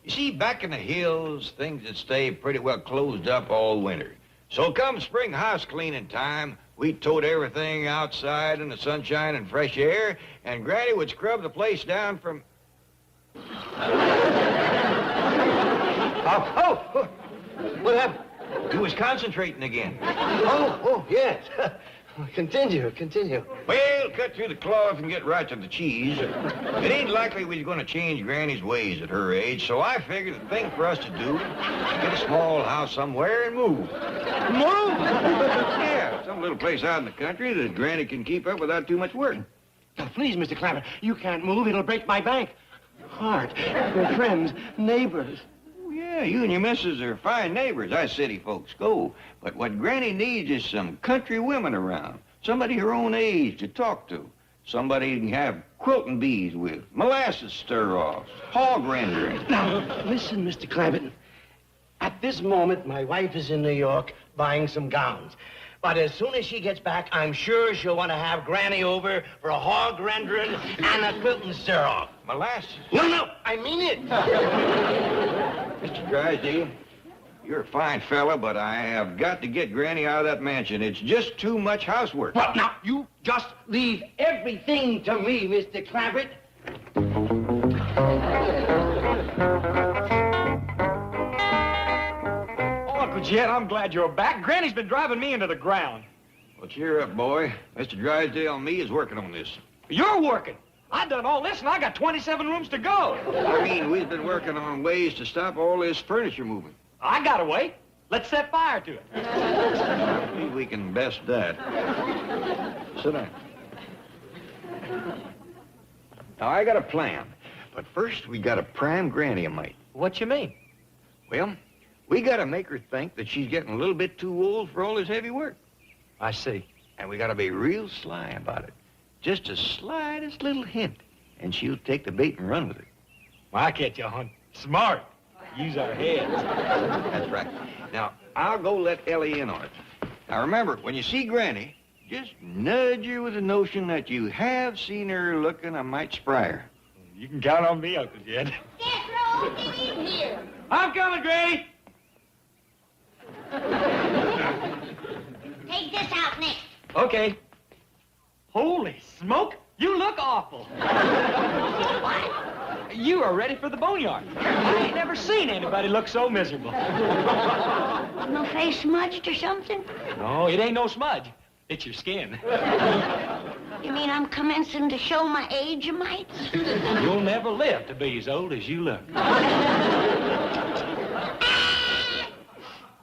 You see, back in the hills, things would stay pretty well closed up all winter. So come spring house cleaning time, we tote everything outside in the sunshine and fresh air, and Granny would scrub the place down from... Oh, what happened? You was concentrating again. Oh, yes. Continue. Well, cut through the cloth and get right to the cheese. It ain't likely we's going to change Granny's ways at her age, so I figured the thing for us to do is get a small house somewhere and move. Move? Yeah, some little place out in the country that Granny can keep up without too much work. Now, please, Mr. Clapper, you can't move. It'll break my bank. Heart, your friends, neighbors. Yeah, you and your missus are fine neighbors, us city folks go. But what Granny needs is some country women around. Somebody her own age to talk to. Somebody you can have quilting bees with, molasses stir-offs, hog rendering. Now, listen, Mr. Clapper. At this moment, my wife is in New York buying some gowns. But as soon as she gets back, I'm sure she'll want to have Granny over for a hog rendering and a quilting stir-off. Molasses? No, I mean it. Mr. Drysdale, you're a fine fella, but I have got to get Granny out of that mansion. It's just too much housework. Well, now, you just leave everything to me, Mr. Clapper. Uncle Jed, I'm glad you're back. Granny's been driving me into the ground. Well, cheer up, boy. Mr. Drysdale and me is working on this. You're working. I done all this, and I got 27 rooms to go. I mean, we've been working on ways to stop all this furniture moving. I got a way. Let's set fire to it. Maybe we can best that. Sit down. Now, I got a plan. But first, we got to prime Granny a mite. What you mean? Well, we got to make her think that she's getting a little bit too old for all this heavy work. I see. And we got to be real sly about it. Just the slightest little hint, and she'll take the bait and run with it. Well, I catch you on. Smart. Use our heads. That's right. Now, I'll go let Ellie in on it. Now, remember, when you see Granny, just nudge her with the notion that you have seen her looking a mite spryer. You can count on me, Uncle Jed. Jethro, get in here. I'm coming, Granny. Take this out next. Okay. Holy smoke, you look awful. What? You are ready for the boneyard. I ain't never seen anybody look so miserable. No face smudged or something? No, it ain't no smudge. It's your skin. You mean I'm commencing to show my age a mite? You'll never live to be as old as you look. My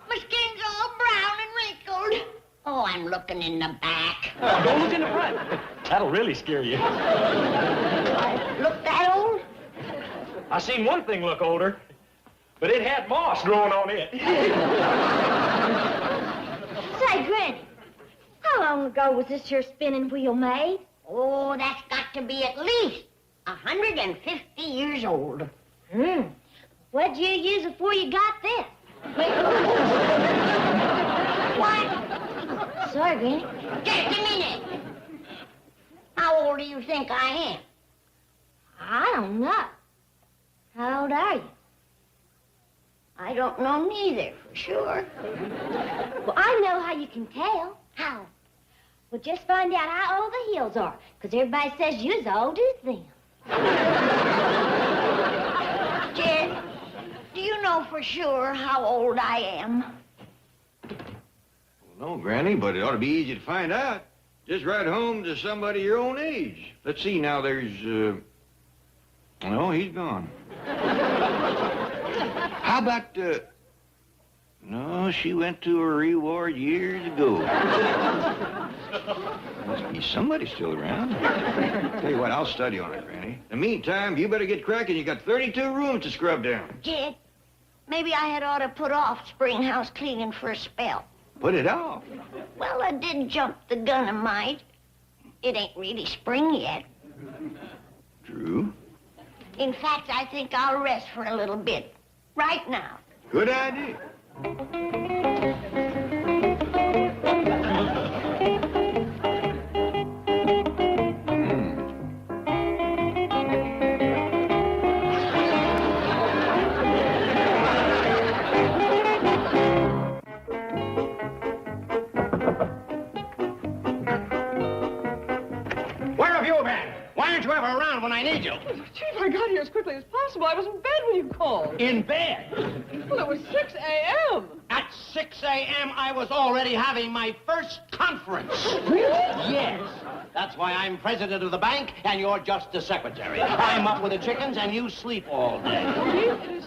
skin's all brown and wrinkled. Oh, I'm looking in the back. Don't look in the front. That'll really scare you. I look that old? I seen one thing look older, but it had moss growing on it. Say, Granny, how long ago was this here spinning wheel made? Oh, that's got to be at least 150 years old. What'd you use before you got this? What? Sorry, Granny. Just a minute. How old do you think I am? I don't know. How old are you? I don't know neither, for sure. Well, I know how you can tell. How? Well, just find out how old the hills are, because everybody says you're as old as them. Jed, do you know for sure how old I am? Well, no, Granny, but it ought to be easy to find out. Just ride home to somebody your own age. Let's see, now there's, no, he's gone. How about, no, she went to her reward years ago. Must be somebody still around. Tell you what, I'll study on it, Granny. In the meantime, you better get cracking. You got 32 rooms to scrub down. Jed, maybe I had ought to put off spring house cleaning for a spell. Put it off. Well, I did jump the gun a mite. It ain't really spring yet. True. In fact, I think I'll rest for a little bit. Right now. Good idea. Where have you been? Why aren't you ever around when I need you? Chief, I got here as quickly as possible. I was in bed when you called. In bed? Well, it was 6 a.m. At 6 a.m., I was already having my first conference. Really? Yes. That's why I'm president of the bank, and you're just the secretary. I'm up with the chickens, and you sleep all day. Chief, it is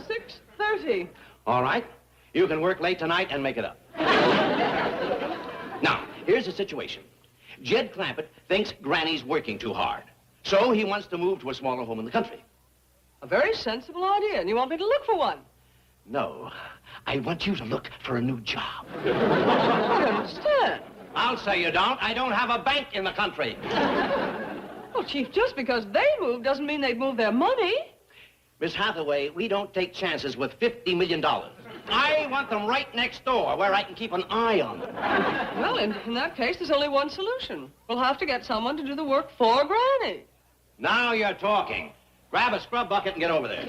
6:30. All right. You can work late tonight and make it up. Now, here's the situation. Jed Clampett thinks Granny's working too hard. So he wants to move to a smaller home in the country. A very sensible idea, and you want me to look for one? No, I want you to look for a new job. I don't understand. I'll say you don't. I don't have a bank in the country. Well, Chief, just because they move doesn't mean they'd move their money. Miss Hathaway, we don't take chances with $50 million. I want them right next door where I can keep an eye on them. Well, in that case, there's only one solution. We'll have to get someone to do the work for Granny. Now you're talking. Grab a scrub bucket and get over there.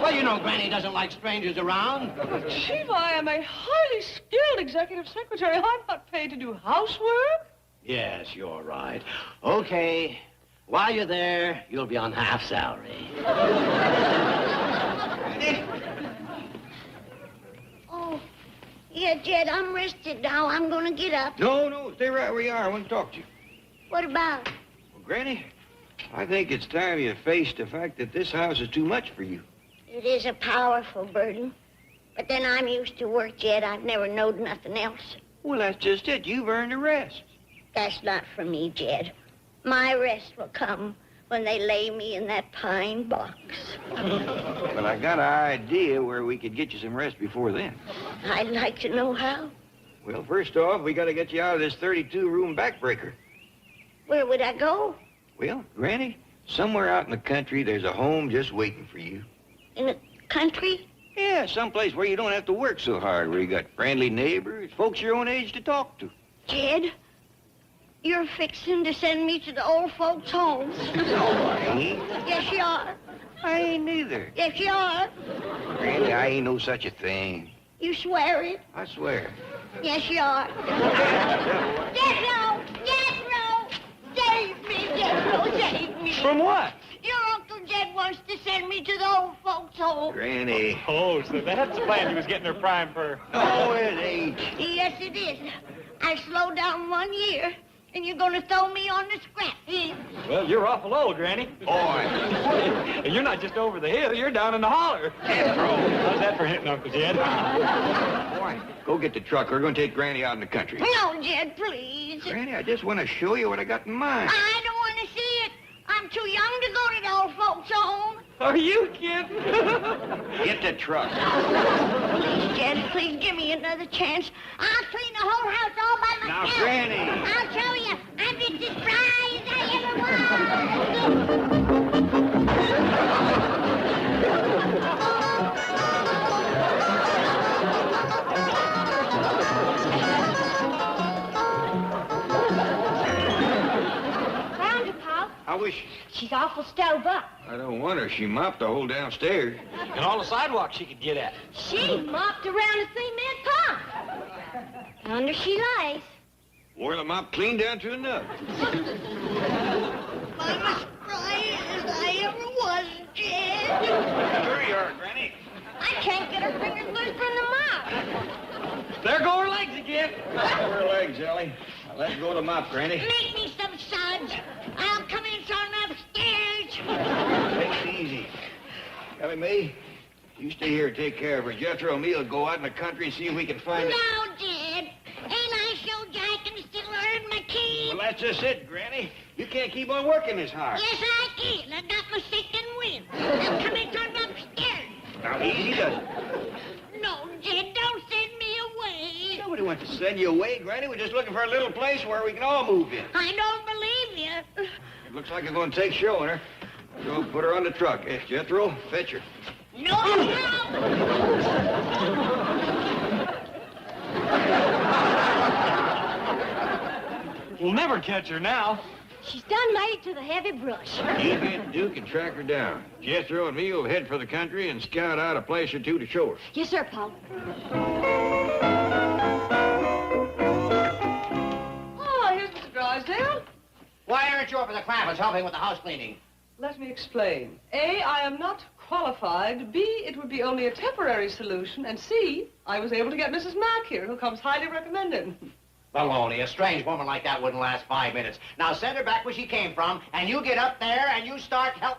Well, you know Granny doesn't like strangers around. But, Chief, I am a highly skilled executive secretary. I'm not paid to do housework. Yes, you're right. Okay. While you're there, you'll be on half salary. Oh, yeah, Jed, I'm rested now. I'm going to get up. No, stay right where you are. I want to talk to you. What about? Well, Granny, I think it's time you faced the fact that this house is too much for you. It is a powerful burden. But then I'm used to work, Jed. I've never knowed nothing else. Well, that's just it. You've earned a rest. That's not for me, Jed. My rest will come when they lay me in that pine box. Well, I got an idea where we could get you some rest before then. I'd like to know how. Well, first off, we got to get you out of this 32-room backbreaker. Where would I go? Well, Granny, somewhere out in the country, there's a home just waiting for you. In the country? Yeah, someplace where you don't have to work so hard, where you got friendly neighbors, folks your own age to talk to. Jed, you're fixing to send me to the old folks' home. No, I ain't. Yes, you are. I ain't neither. Yes, you are. Granny, I ain't no such a thing. You swear it? I swear. Yes, you are. Jethro! Jethro! Save me, Jethro, save me. From what? Your Uncle Jed wants to send me to the old folks' home. Granny. Oh, so that's the plan he was getting her primed for. No, it ain't. Yes, it is. I slowed down 1 year, and you're going to throw me on the scrap heap. Well, you're awful old, Granny. Boy. And you're not just over the hill, you're down in the holler. Jethro. How's that for hitting Uncle Jed? Boy, go get the truck. We're going to take Granny out in the country. No, Jed, please. Granny, I just want to show you what I got in mind. I don't want to see it. I'm too young to go to the old folks' home. Are you kidding? Get the truck. Please, Jed, please give me another chance. I'll clean the whole house all by myself. Now, Granny. I'll show you. I'm just as spry as I Found her, Pop. I wish... She's awful stove up. I don't want her. She mopped the whole downstairs. And all the sidewalks she could get at. She mopped around a cement pump. Under she lies. Wore the mop clean down to a nub. I'm as spry as I ever was, Jed. Sure you are, Granny. I can't get her fingers loose from the mop. There go her legs again. Her legs, Ellie. Now, let go of the mop, Granny. Make me some suds. I'll come in on upstairs. Take it easy. Ellie Mae, you stay here and take care of her. Jethro and me will go out in the country and see if we can find it. No, Jed. Ain't I showed you I can still earn my keep? Well, that's just it, Granny. You can't keep on working this hard. Yes, I can. I got my second wind. I'll come in on upstairs. Now, easy does it. No, Jed, don't send me away. Nobody wants to send you away, Granny. We're just looking for a little place where we can all move in. I don't believe you. It looks like it's going to take showing her. Go put her on the truck. Yes, Jethro, fetch her. No, We'll never catch her now. She's done made it to the heavy brush. You get Duke and track her down. Jethro and me will head for the country and scout out a place or two to show her. Yes, sir, Pop. Oh, here's Mr. Drysdale. Why aren't you up in the Clampetts helping with the house cleaning? Let me explain. A, I am not qualified. B, it would be only a temporary solution. And C, I was able to get Mrs. Mack here, who comes highly recommended. Baloney, a strange woman like that wouldn't last 5 minutes. Now send her back where she came from, and you get up there and you start help.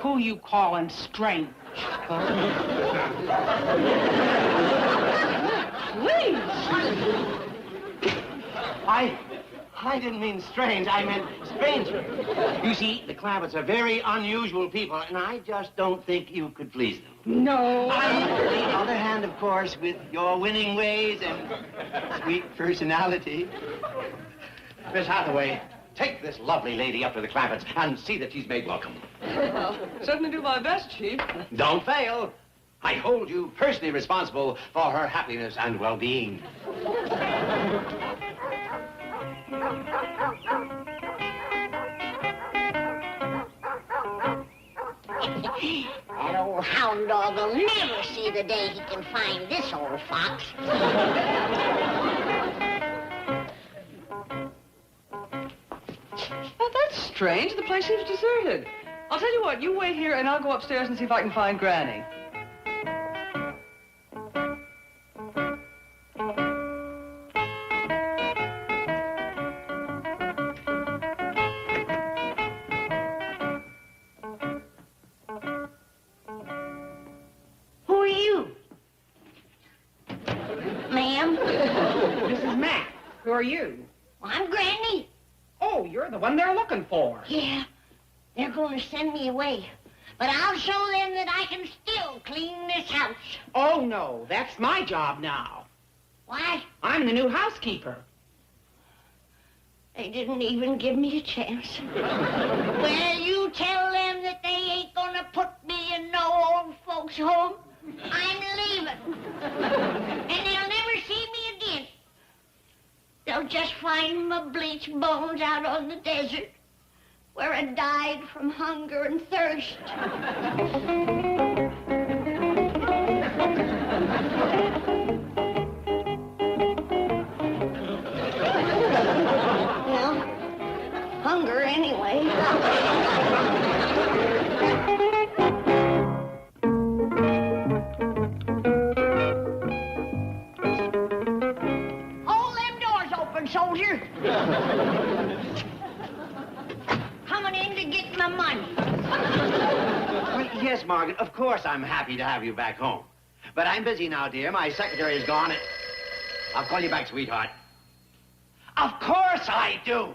Who you calling strange? Please! I didn't mean strange. I meant stranger. You see, the Clampetts are very unusual people, and I just don't think you could please them. No. On the other hand, of course, with your winning ways and sweet personality. Miss Hathaway, take this lovely lady up to the Clampetts and see that she's made welcome. I'll certainly do my best, Chief. Don't fail. I hold you personally responsible for her happiness and well-being. That old hound dog will never see the day he can find this old fox. Well, that's strange. The place seems deserted. I'll tell you what, you wait here and I'll go upstairs and see if I can find Granny. Who are you? Ma'am? Mrs. Mack, who are you? I'm Granny. Oh, you're the one they're looking for. Yeah, they're going to send me away. But I'll show them that I can still clean this house. Oh, no, that's my job now. Why? I'm the new housekeeper. They didn't even give me a chance. Well, you tell them that they ain't gonna put me in no old folks' home. I'm leaving. And they'll never see me again. They'll just find my bleached bones out on the desert where I died from hunger and thirst. Well, hunger anyway. Hold them doors open, soldier. Coming in to get my money. Well, yes, Margaret, of course I'm happy to have you back home. But I'm busy now, dear. My secretary is gone. I'll call you back, sweetheart. Of course I do.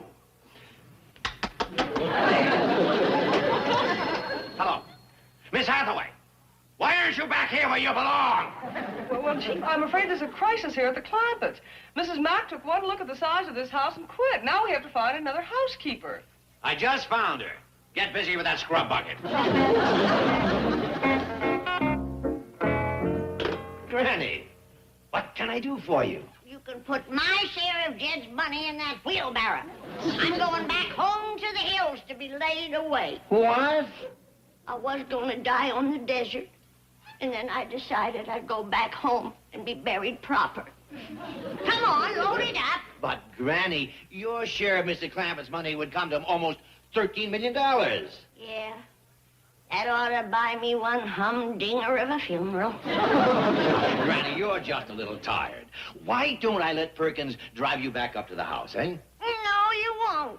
Hello. Miss Hathaway. Why aren't you back here where you belong? Well, Chief, I'm afraid there's a crisis here at the Clampetts. Mrs. Mack took one look at the size of this house and quit. Now we have to find another housekeeper. I just found her. Get busy with that scrub bucket. Granny, what can I do for you? You can put my share of Jed's money in that wheelbarrow. I'm going back home to the hills to be laid away. What? I was going to die on the desert, and then I decided I'd go back home and be buried proper. Come on, load it up. But, Granny, your share of Mr. Clampett's money would come to almost $13 million. Yeah, that ought to buy me one humdinger of a funeral. Granny, you're just a little tired. Why don't I let Perkins drive you back up to the house, eh? No, you won't.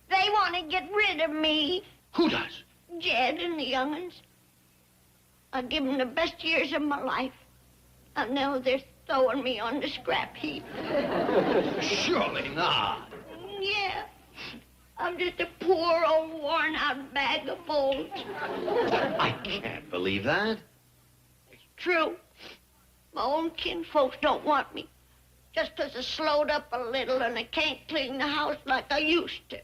They want to get rid of me. Who does? Jed and the young'uns. I give them the best years of my life. And now they're throwing me on the scrap heap. Surely not. Yeah. I'm just a poor old worn-out bag of bones. I can't believe that. True. My own kinfolks don't want me. Just 'cause I slowed up a little and I can't clean the house like I used to.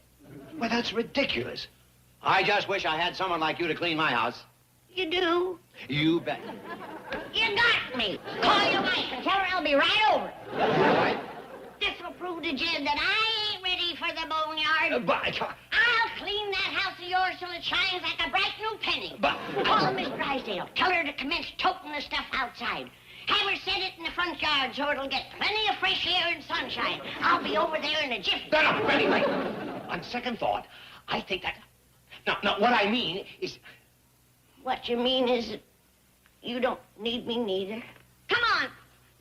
Well, that's ridiculous. I just wish I had someone like you to clean my house. You do? You bet. You got me. Call your wife and tell her I'll be right over. All right. This will prove to Jed that I ain't ready for the boneyard. I'll clean that house of yours till it shines like a bright new penny. Call Miss Drysdale. Tell her to commence toting the stuff outside. Have her set it in the front yard so it'll get plenty of fresh air and sunshine. I'll be over there in a jiffy. No, Betty, wait. On second thought, I think No, what I mean is... What you mean is that you don't need me neither. Come on,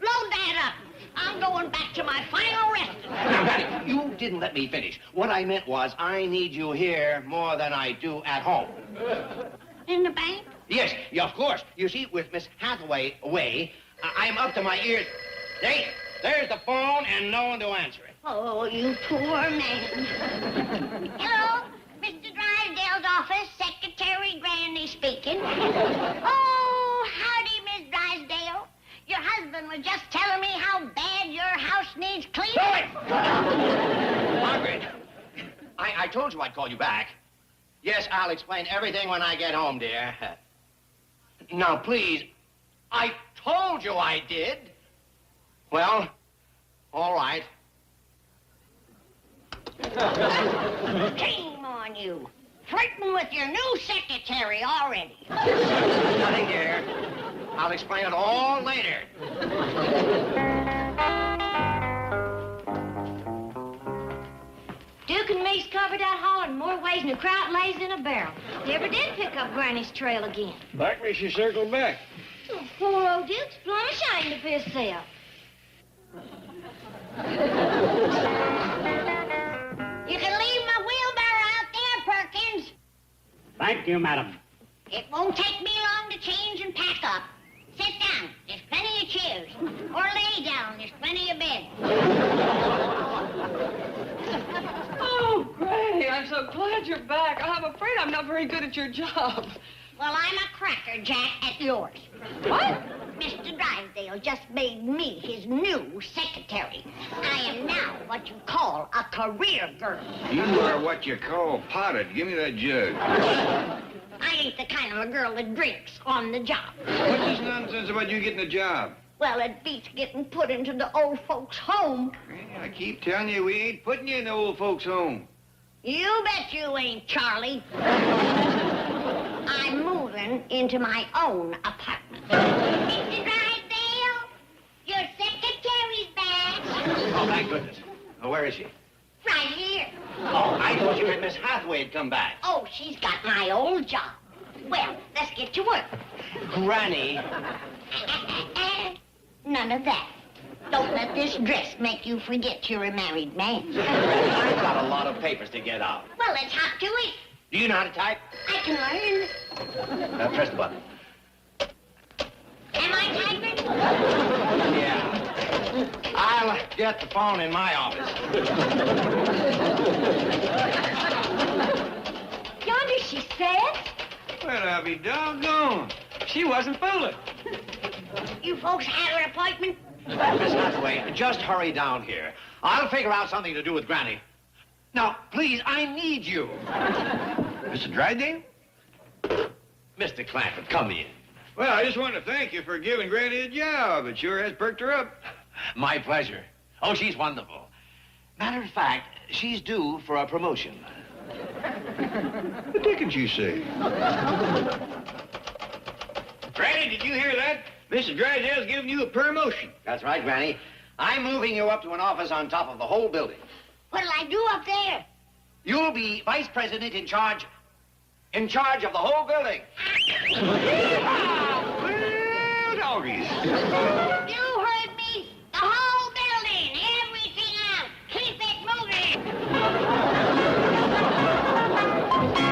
load that up. I'm going back to my final rest. Now, Granny, you didn't let me finish. What I meant was I need you here more than I do at home. In the bank? Yes, yeah, of course. You see, with Miss Hathaway away, I'm up to my ears. There's the phone and no one to answer it. Oh, you poor man. Hello, Mr. Drysdale's office, Secretary Granny speaking. Oh, howdy, Miss Drysdale. Your husband was just telling me how bad your house needs cleaning. Margaret, I told you I'd call you back. Yes, I'll explain everything when I get home, dear. Now, please, I told you I did. Well, all right. Shame on you. Flirting with your new secretary already. Nothing, dear. I'll explain it all later. Duke and me's covered that hall in more ways than a kraut lays in a barrel. Never did pick up Granny's trail again. Likely she circled back. Oh, poor old Duke's plumb ashamed of himself. You can leave my wheelbarrow out there, Perkins. Thank you, madam. It won't take me long to change and pack up. Sit down. There's plenty of chairs. Or lay down. There's plenty of beds. Oh, Granny, I'm so glad you're back. I'm afraid I'm not very good at your job. Well, I'm a crackerjack at yours. What? Mr. Drysdale just made me his new secretary. I am now what you call a career girl. You are what you call potted. Give me that jug. I ain't the kind of a girl that drinks on the job. What's this nonsense about you getting a job? Well, it beats getting put into the old folks' home. I keep telling you, we ain't putting you in the old folks' home. You bet you ain't, Charlie. I'm moving into my own apartment. Mr. Drysdale, your secretary's back. Oh, thank goodness. Oh, where is she? Right here. Oh, I thought you and Miss Hathaway had come back. Oh, she's got my old job. Well, let's get to work. Granny. None of that. Don't let this dress make you forget you're a married man. I've got a lot of papers to get out. Well, let's hop to it. Do you know how to type? I can learn. Press the button. Am I typing? Yeah. I'll get the phone in my office. Yonder she says. Well, I'll be doggone. She wasn't fooling. You folks had an appointment? Miss Hathaway, just hurry down here. I'll figure out something to do with Granny. Now, please, I need you. Mr. Drysdale? Mr. Clanford, come in. Well, I just want to thank you for giving Granny a job. It sure has perked her up. My pleasure. Oh, she's wonderful. Matter of fact, she's due for a promotion. What didn't you say? Granny, did you hear that? Mr. Drysdale's giving you a promotion. That's right, Granny. I'm moving you up to an office on top of the whole building. What'll I do up there? You'll be vice president in charge of the whole building. Well, doggies.